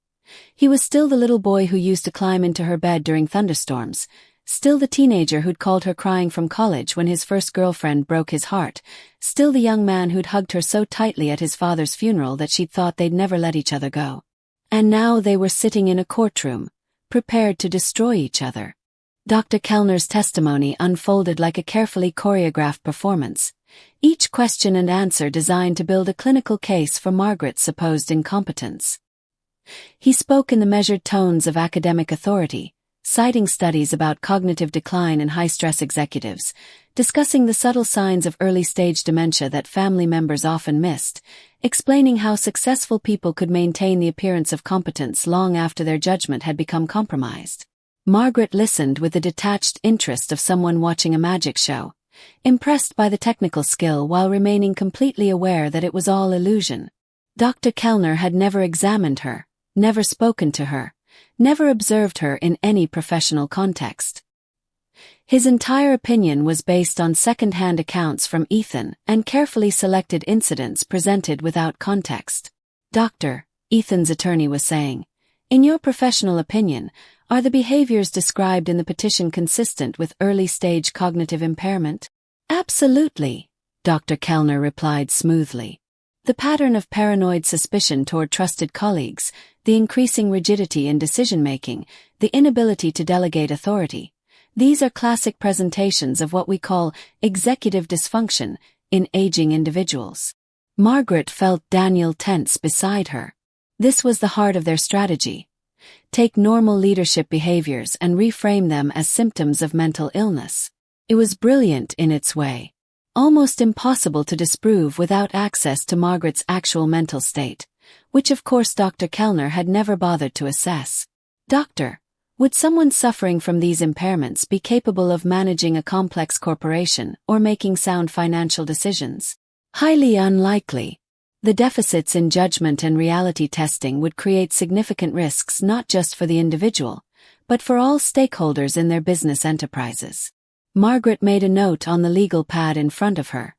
he was still the little boy who used to climb into her bed during thunderstorms, still the teenager who'd called her crying from college when his first girlfriend broke his heart, still the young man who'd hugged her so tightly at his father's funeral that she'd thought they'd never let each other go. And now they were sitting in a courtroom, prepared to destroy each other. Dr. Kellner's testimony unfolded like a carefully choreographed performance, each question and answer designed to build a clinical case for Margaret's supposed incompetence. He spoke in the measured tones of academic authority, citing studies about cognitive decline in high-stress executives, discussing the subtle signs of early-stage dementia that family members often missed, explaining how successful people could maintain the appearance of competence long after their judgment had become compromised. Margaret listened with the detached interest of someone watching a magic show, impressed by the technical skill while remaining completely aware that it was all illusion. Dr. Kellner had never examined her, never spoken to her, never observed her in any professional context. His entire opinion was based on second-hand accounts from Ethan and carefully selected incidents presented without context. "Doctor," Ethan's attorney was saying, "in your professional opinion, are the behaviors described in the petition consistent with early-stage cognitive impairment?" "Absolutely," Dr. Kellner replied smoothly. "The pattern of paranoid suspicion toward trusted colleagues, the increasing rigidity in decision-making, the inability to delegate authority, these are classic presentations of what we call executive dysfunction in aging individuals." Margaret felt Daniel tense beside her. This was the heart of their strategy. Take normal leadership behaviors and reframe them as symptoms of mental illness. It was brilliant in its way. Almost impossible to disprove without access to Margaret's actual mental state, which of course Dr. Kellner had never bothered to assess. "Doctor, would someone suffering from these impairments be capable of managing a complex corporation or making sound financial decisions?" "Highly unlikely. The deficits in judgment and reality testing would create significant risks not just for the individual, but for all stakeholders in their business enterprises." Margaret made a note on the legal pad in front of her.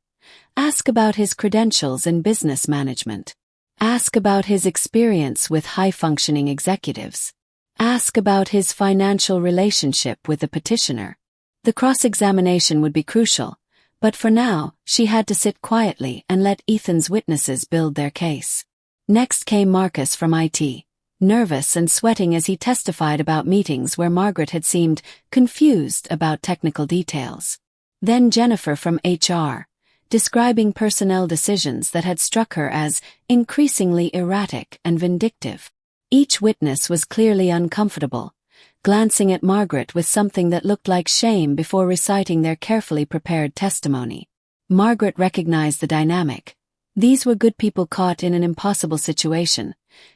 "Ask about his credentials in business management. Ask about his experience with high-functioning executives. Ask about his financial relationship with the petitioner." The cross-examination would be crucial, but for now, she had to sit quietly and let Ethan's witnesses build their case. Next came Marcus from IT, nervous and sweating as he testified about meetings where Margaret had seemed confused about technical details. Then Jennifer from HR, describing personnel decisions that had struck her as increasingly erratic and vindictive. Each witness was clearly uncomfortable, glancing at Margaret with something that looked like shame before reciting their carefully prepared testimony. Margaret recognized the dynamic. These were good people caught in an impossible situation,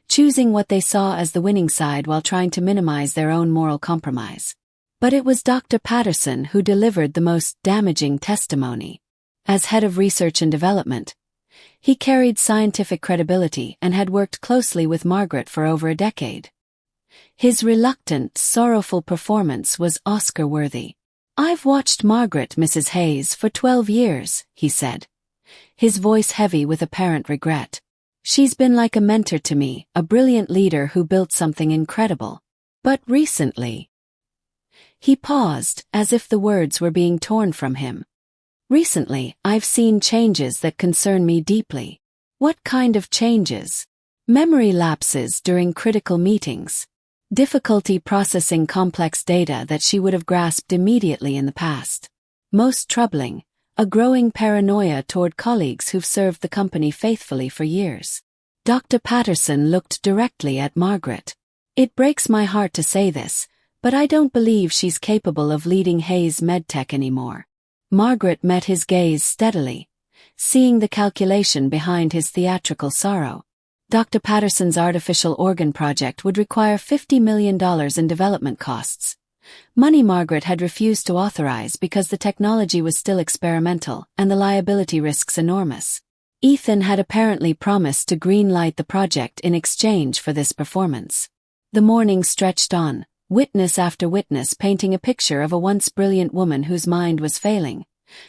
choosing what they saw as the winning side while trying to minimize their own moral compromise. But it was Dr. Patterson who delivered the most damaging testimony. As head of research and development, he carried scientific credibility and had worked closely with Margaret for over a decade. His reluctant, sorrowful performance was Oscar-worthy. "I've watched Margaret, Mrs. Hayes, for 12 years, he said, his voice heavy with apparent regret. "She's been like a mentor to me, a brilliant leader who built something incredible. But recently—" He paused, as if the words were being torn from him. "Recently, I've seen changes that concern me deeply." "What kind of changes?" "Memory lapses during critical meetings. Difficulty processing complex data that she would have grasped immediately in the past. Most troubling, a growing paranoia toward colleagues who've served the company faithfully for years." Dr. Patterson looked directly at Margaret. "It breaks my heart to say this, but I don't believe she's capable of leading Hayes MedTech anymore." Margaret met his gaze steadily, seeing the calculation behind his theatrical sorrow. Dr. Patterson's artificial organ project would require $50 million in development costs. Money Margaret had refused to authorize because the technology was still experimental and the liability risks enormous. Ethan had apparently promised to green-light the project in exchange for this performance. The morning stretched on, witness after witness painting a picture of a once brilliant woman whose mind was failing,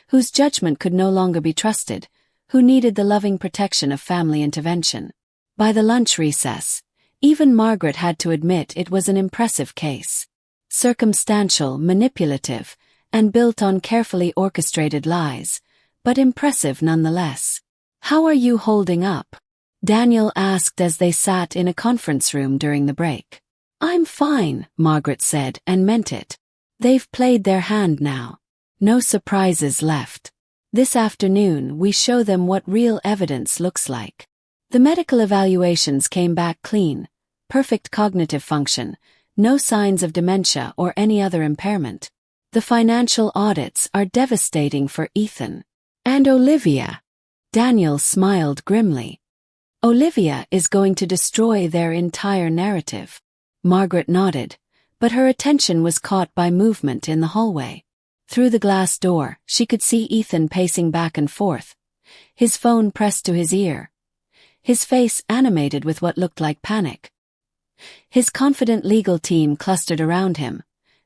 whose judgment could no longer be trusted, who needed the loving protection of family intervention. By the lunch recess, even Margaret had to admit it was an impressive case. Circumstantial, manipulative, and built on carefully orchestrated lies, but impressive nonetheless. "How are you holding up?" Daniel asked as they sat in a conference room during the break. "I'm fine," Margaret said, and meant it. "They've played their hand now. No surprises left. This afternoon we show them what real evidence looks like." The medical evaluations came back clean, perfect cognitive function, no signs of dementia or any other impairment. The financial audits are devastating for Ethan. "And Olivia?" Daniel smiled grimly. "Olivia is going to destroy their entire narrative." Margaret nodded, but her attention was caught by movement in the hallway. Through the glass door, she could see Ethan pacing back and forth, his phone pressed to his ear, his face animated with what looked like panic. His confident legal team clustered around him,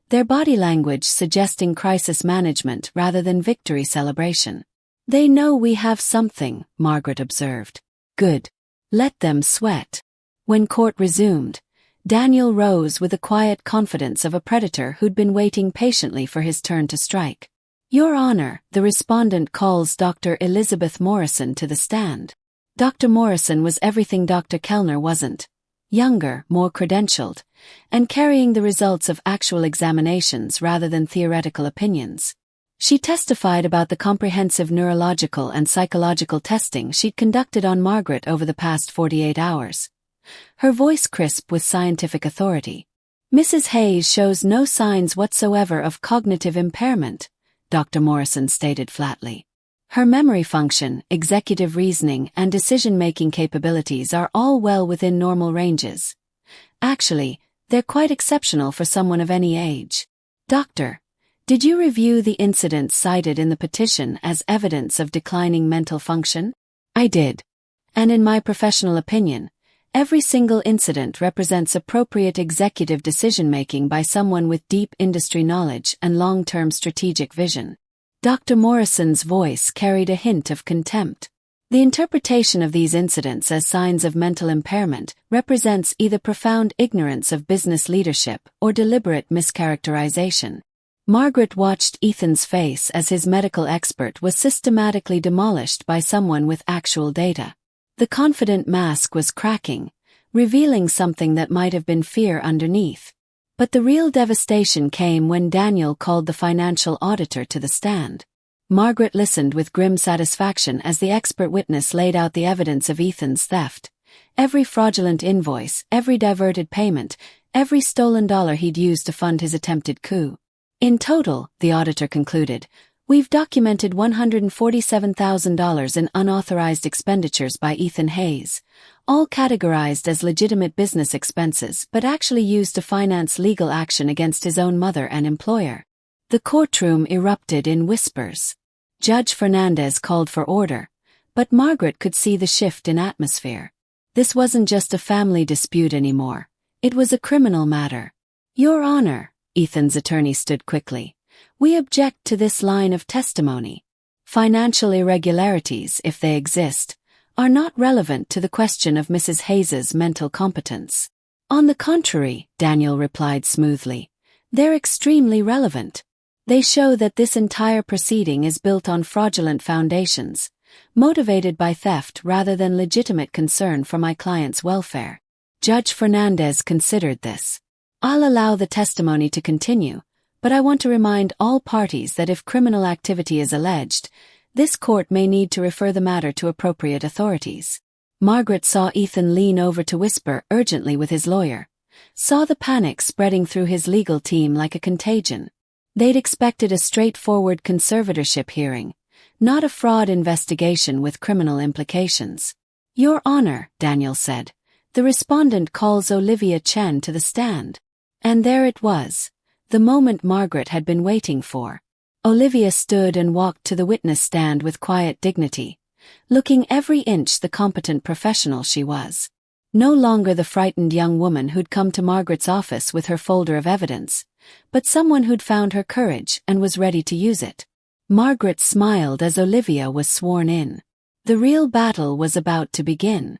their body language suggesting crisis management rather than victory celebration. "They know we have something," Margaret observed. "Good. Let them sweat." When court resumed, Daniel rose with the quiet confidence of a predator who'd been waiting patiently for his turn to strike. "Your Honor," the respondent calls Dr. Elizabeth Morrison to the stand. Dr. Morrison was everything Dr. Kellner wasn't. Younger, more credentialed, and carrying the results of actual examinations rather than theoretical opinions. She testified about the comprehensive neurological and psychological testing she'd conducted on Margaret over the past 48 hours. Her voice crisp with scientific authority. "Mrs. Hayes shows no signs whatsoever of cognitive impairment," Dr. Morrison stated flatly. "Her memory function, executive reasoning, and decision-making capabilities are all well within normal ranges. Actually, they're quite exceptional for someone of any age. Doctor, did you review the incidents cited in the petition as evidence of declining mental function?" "I did. And in my professional opinion, every single incident represents appropriate executive decision-making by someone with deep industry knowledge and long-term strategic vision." Dr. Morrison's voice carried a hint of contempt. "The interpretation of these incidents as signs of mental impairment represents either profound ignorance of business leadership or deliberate mischaracterization." Margaret watched Ethan's face as his medical expert was systematically demolished by someone with actual data. The confident mask was cracking, revealing something that might have been fear underneath. But the real devastation came when Daniel called the financial auditor to the stand. Margaret listened with grim satisfaction as the expert witness laid out the evidence of Ethan's theft. Every fraudulent invoice, every diverted payment, every stolen dollar he'd used to fund his attempted coup. "In total," the auditor concluded, "we've documented $147,000 in unauthorized expenditures by Ethan Hayes, all categorized as legitimate business expenses but actually used to finance legal action against his own mother and employer." The courtroom erupted in whispers. Judge Fernandez called for order, but Margaret could see the shift in atmosphere. This wasn't just a family dispute anymore. It was a criminal matter. "Your Honor," Ethan's attorney stood quickly, "we object to this line of testimony. Financial irregularities, if they exist, are not relevant to the question of Mrs. Hayes's mental competence." "On the contrary," Daniel replied smoothly, "they're extremely relevant. They show that this entire proceeding is built on fraudulent foundations, motivated by theft rather than legitimate concern for my client's welfare." Judge Fernandez considered this. "I'll allow the testimony to continue, but I want to remind all parties that if criminal activity is alleged, this court may need to refer the matter to appropriate authorities." Margaret saw Ethan lean over to whisper urgently with his lawyer, saw the panic spreading through his legal team like a contagion. They'd expected a straightforward conservatorship hearing, not a fraud investigation with criminal implications. "Your Honor," Daniel said, "the respondent calls Olivia Chen to the stand." And there it was, the moment Margaret had been waiting for. Olivia stood and walked to the witness stand with quiet dignity, looking every inch the competent professional she was. No longer the frightened young woman who'd come to Margaret's office with her folder of evidence, but someone who'd found her courage and was ready to use it. Margaret smiled as Olivia was sworn in. The real battle was about to begin.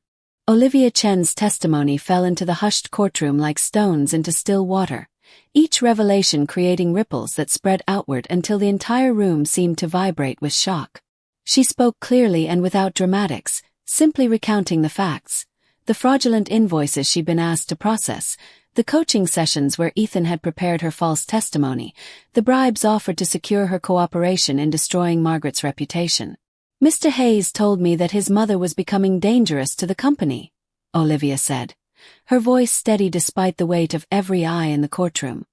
Olivia Chen's testimony fell into the hushed courtroom like stones into still water, each revelation creating ripples that spread outward until the entire room seemed to vibrate with shock. She spoke clearly and without dramatics, simply recounting the facts: the fraudulent invoices she'd been asked to process, the coaching sessions where Ethan had prepared her false testimony, the bribes offered to secure her cooperation in destroying Margaret's reputation. "Mr. Hayes told me that his mother was becoming dangerous to the company," Olivia said, her voice steady despite the weight of every eye in the courtroom.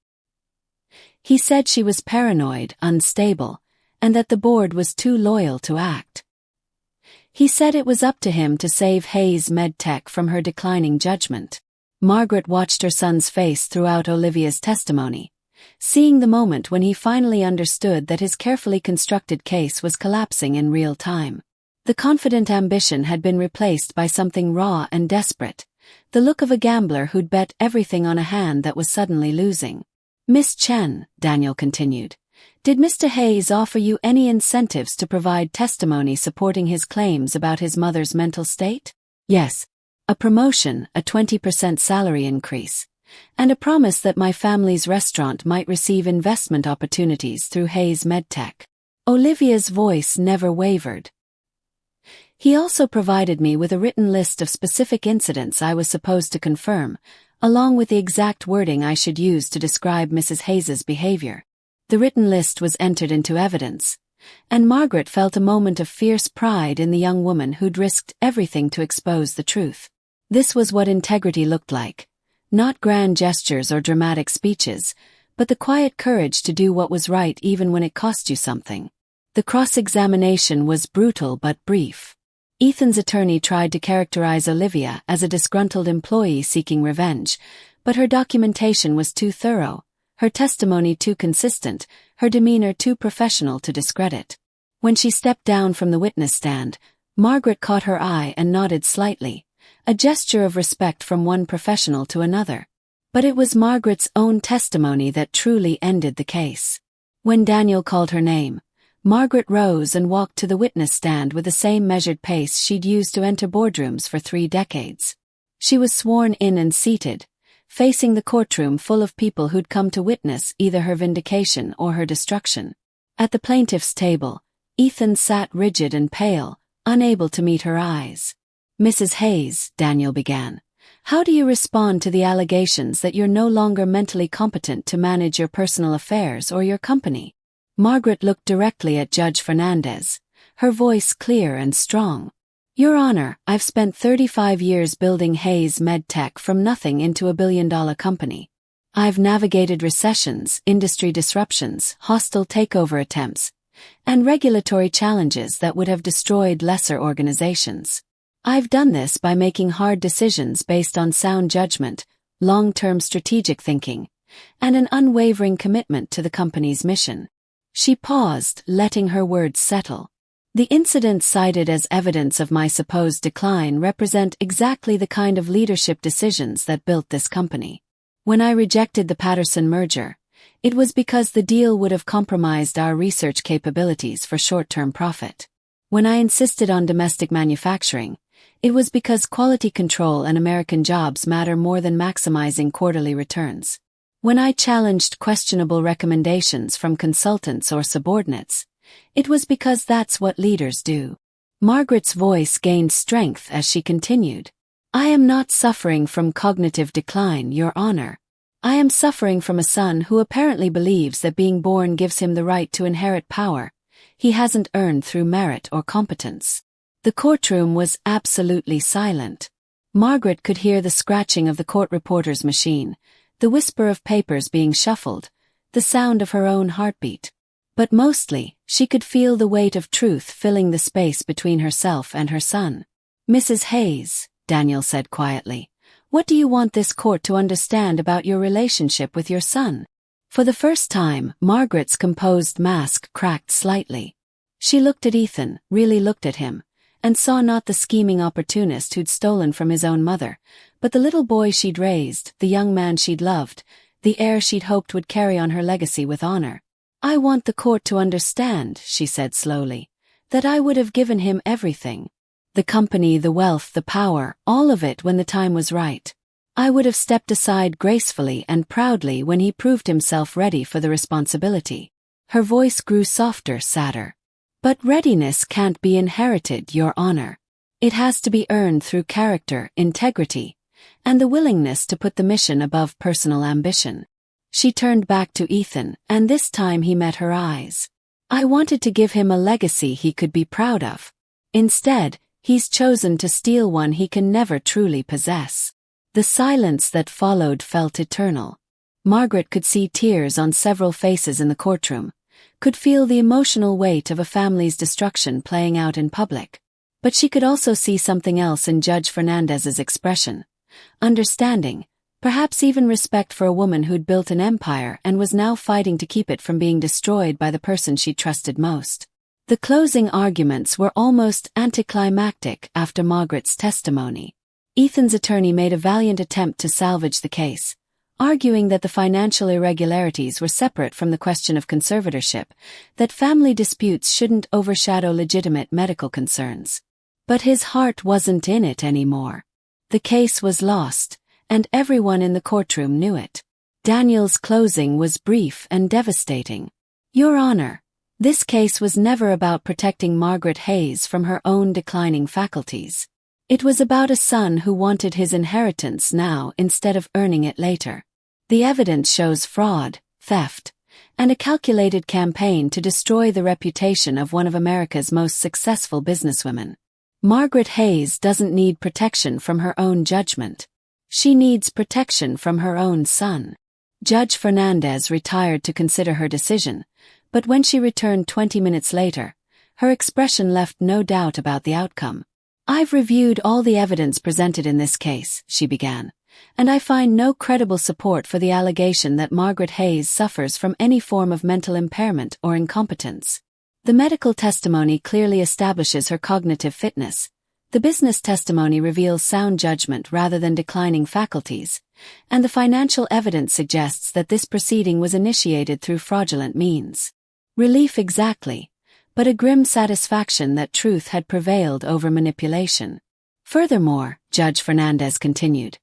"He said she was paranoid, unstable, and that the board was too loyal to act. He said it was up to him to save Hayes MedTech from her declining judgment." Margaret watched her son's face throughout Olivia's testimony, seeing the moment when he finally understood that his carefully constructed case was collapsing in real time. The confident ambition had been replaced by something raw and desperate, the look of a gambler who'd bet everything on a hand that was suddenly losing. Miss Chen, Daniel continued, did Mr. Hayes offer you any incentives to provide testimony supporting his claims about his mother's mental state? Yes. A promotion, a 20% salary increase, and a promise that my family's restaurant might receive investment opportunities through Hayes MedTech. Olivia's voice never wavered. He also provided me with a written list of specific incidents I was supposed to confirm, along with the exact wording I should use to describe Mrs. Hayes's behavior. The written list was entered into evidence, and Margaret felt a moment of fierce pride in the young woman who'd risked everything to expose the truth. This was what integrity looked like. Not grand gestures or dramatic speeches, but the quiet courage to do what was right even when it cost you something. The cross-examination was brutal but brief. Ethan's attorney tried to characterize Olivia as a disgruntled employee seeking revenge, but her documentation was too thorough, her testimony too consistent, her demeanor too professional to discredit. When she stepped down from the witness stand, Margaret caught her eye and nodded slightly, a gesture of respect from one professional to another. But it was Margaret's own testimony that truly ended the case. When Daniel called her name, Margaret rose and walked to the witness stand with the same measured pace she'd used to enter boardrooms for 3 decades. She was sworn in and seated, facing the courtroom full of people who'd come to witness either her vindication or her destruction. At the plaintiff's table, Ethan sat rigid and pale, unable to meet her eyes. Mrs. Hayes, Daniel began, how do you respond to the allegations that you're no longer mentally competent to manage your personal affairs or your company? Margaret looked directly at Judge Fernandez, her voice clear and strong. Your Honor, I've spent 35 years building Hayes MedTech from nothing into a billion-dollar company. I've navigated recessions, industry disruptions, hostile takeover attempts, and regulatory challenges that would have destroyed lesser organizations. I've done this by making hard decisions based on sound judgment, long-term strategic thinking, and an unwavering commitment to the company's mission. She paused, letting her words settle. The incidents cited as evidence of my supposed decline represent exactly the kind of leadership decisions that built this company. When I rejected the Patterson merger, it was because the deal would have compromised our research capabilities for short-term profit. When I insisted on domestic manufacturing, it was because quality control and American jobs matter more than maximizing quarterly returns. When I challenged questionable recommendations from consultants or subordinates, it was because that's what leaders do. Margaret's voice gained strength as she continued. I am not suffering from cognitive decline, Your Honor. I am suffering from a son who apparently believes that being born gives him the right to inherit power he hasn't earned through merit or competence. The courtroom was absolutely silent. Margaret could hear the scratching of the court reporter's machine, the whisper of papers being shuffled, the sound of her own heartbeat. But mostly, she could feel the weight of truth filling the space between herself and her son. Mrs. Hayes, Daniel said quietly, what do you want this court to understand about your relationship with your son? For the first time, Margaret's composed mask cracked slightly. She looked at Ethan, really looked at him, and saw not the scheming opportunist who'd stolen from his own mother, but the little boy she'd raised, the young man she'd loved, the heir she'd hoped would carry on her legacy with honor. I want the court to understand, she said slowly, that I would have given him everything. The company, the wealth, the power, all of it when the time was right. I would have stepped aside gracefully and proudly when he proved himself ready for the responsibility. Her voice grew softer, sadder. But readiness can't be inherited, Your Honor. It has to be earned through character, integrity, and the willingness to put the mission above personal ambition. She turned back to Ethan, and this time he met her eyes. I wanted to give him a legacy he could be proud of. Instead, he's chosen to steal one he can never truly possess. The silence that followed felt eternal. Margaret could see tears on several faces in the courtroom, could feel the emotional weight of a family's destruction playing out in public. But she could also see something else in Judge Fernandez's expression. Understanding, perhaps even respect for a woman who'd built an empire and was now fighting to keep it from being destroyed by the person she trusted most. The closing arguments were almost anticlimactic after Margaret's testimony. Ethan's attorney made a valiant attempt to salvage the case, arguing that the financial irregularities were separate from the question of conservatorship, that family disputes shouldn't overshadow legitimate medical concerns. But his heart wasn't in it anymore. The case was lost, and everyone in the courtroom knew it. Daniel's closing was brief and devastating. Your Honor, this case was never about protecting Margaret Hayes from her own declining faculties. It was about a son who wanted his inheritance now instead of earning it later. The evidence shows fraud, theft, and a calculated campaign to destroy the reputation of one of America's most successful businesswomen. Margaret Hayes doesn't need protection from her own judgment. She needs protection from her own son. Judge Fernandez retired to consider her decision, but when she returned 20 minutes later, her expression left no doubt about the outcome. I've reviewed all the evidence presented in this case, she began, and I find no credible support for the allegation that Margaret Hayes suffers from any form of mental impairment or incompetence. The medical testimony clearly establishes her cognitive fitness. The business testimony reveals sound judgment rather than declining faculties, and the financial evidence suggests that this proceeding was initiated through fraudulent means. Relief exactly, but a grim satisfaction that truth had prevailed over manipulation. Furthermore, Judge Fernandez continued,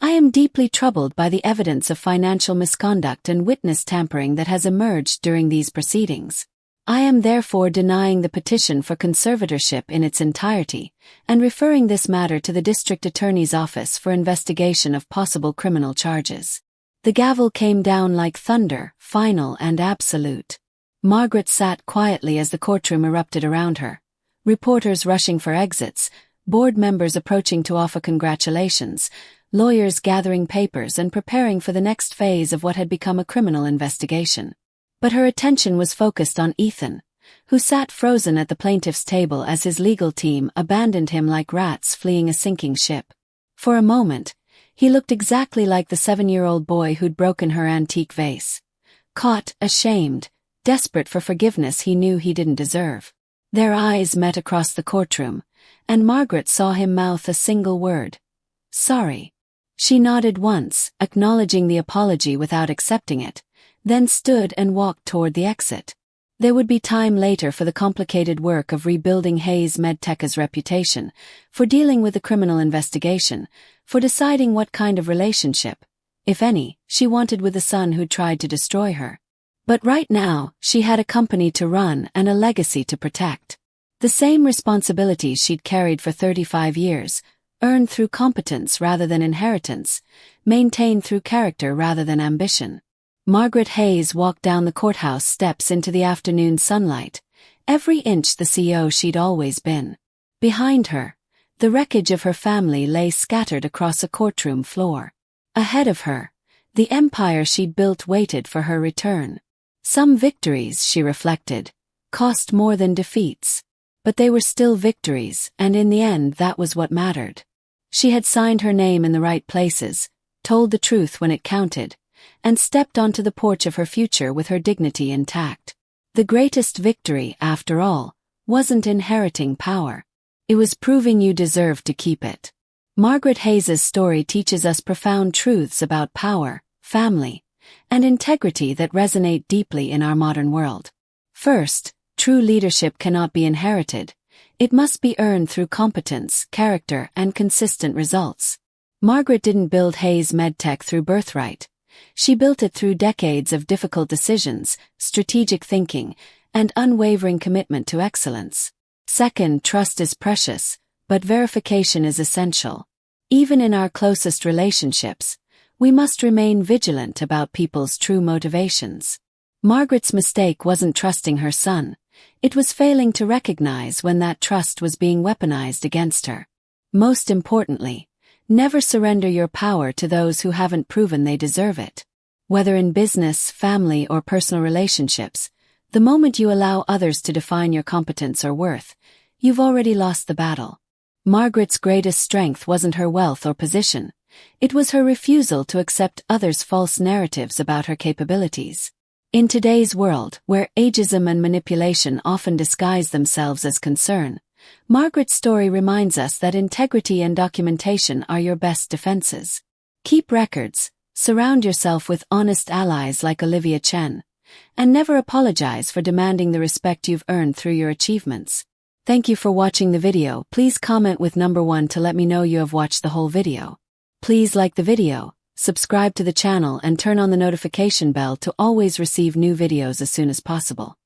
I am deeply troubled by the evidence of financial misconduct and witness tampering that has emerged during these proceedings. I am therefore denying the petition for conservatorship in its entirety, and referring this matter to the District Attorney's Office for investigation of possible criminal charges. The gavel came down like thunder, final and absolute. Margaret sat quietly as the courtroom erupted around her. Reporters rushing for exits, board members approaching to offer congratulations, lawyers gathering papers and preparing for the next phase of what had become a criminal investigation. But her attention was focused on Ethan, who sat frozen at the plaintiff's table as his legal team abandoned him like rats fleeing a sinking ship. For a moment, he looked exactly like the 7-year-old boy who'd broken her antique vase. Caught, ashamed, desperate for forgiveness he knew he didn't deserve. Their eyes met across the courtroom, and Margaret saw him mouth a single word. Sorry. She nodded once, acknowledging the apology without accepting it, then stood and walked toward the exit. There would be time later for the complicated work of rebuilding Hayes MedTech's reputation, for dealing with the criminal investigation, for deciding what kind of relationship, if any, she wanted with the son who'd tried to destroy her. But right now, she had a company to run and a legacy to protect. The same responsibilities she'd carried for 35 years, earned through competence rather than inheritance, maintained through character rather than ambition. Margaret Hayes walked down the courthouse steps into the afternoon sunlight, every inch the CEO she'd always been. Behind her, the wreckage of her family lay scattered across a courtroom floor. Ahead of her, the empire she'd built waited for her return. Some victories, she reflected, cost more than defeats. But they were still victories, and in the end that was what mattered. She had signed her name in the right places, told the truth when it counted, and stepped onto the porch of her future with her dignity intact. The greatest victory, after all, wasn't inheriting power. It was proving you deserved to keep it. Margaret Hayes's story teaches us profound truths about power, family, and integrity that resonate deeply in our modern world. First, true leadership cannot be inherited. It must be earned through competence, character, and consistent results. Margaret didn't build Hayes MedTech through birthright. She built it through decades of difficult decisions, strategic thinking, and unwavering commitment to excellence. Second, trust is precious, but verification is essential. Even in our closest relationships, we must remain vigilant about people's true motivations. Margaret's mistake wasn't trusting her son. It was failing to recognize when that trust was being weaponized against her. Most importantly, never surrender your power to those who haven't proven they deserve it. Whether in business, family, or personal relationships, the moment you allow others to define your competence or worth, you've already lost the battle. Margaret's greatest strength wasn't her wealth or position. It was her refusal to accept others' false narratives about her capabilities. In today's world, where ageism and manipulation often disguise themselves as concern, Margaret's story reminds us that integrity and documentation are your best defenses. Keep records, Surround yourself with honest allies like Olivia Chen. And never apologize for demanding the respect you've earned through your achievements. Thank you for watching the video. Please comment with number 1 to let me know you have watched the whole video. Please like the video, subscribe to the channel and turn on the notification bell to always receive new videos as soon as possible.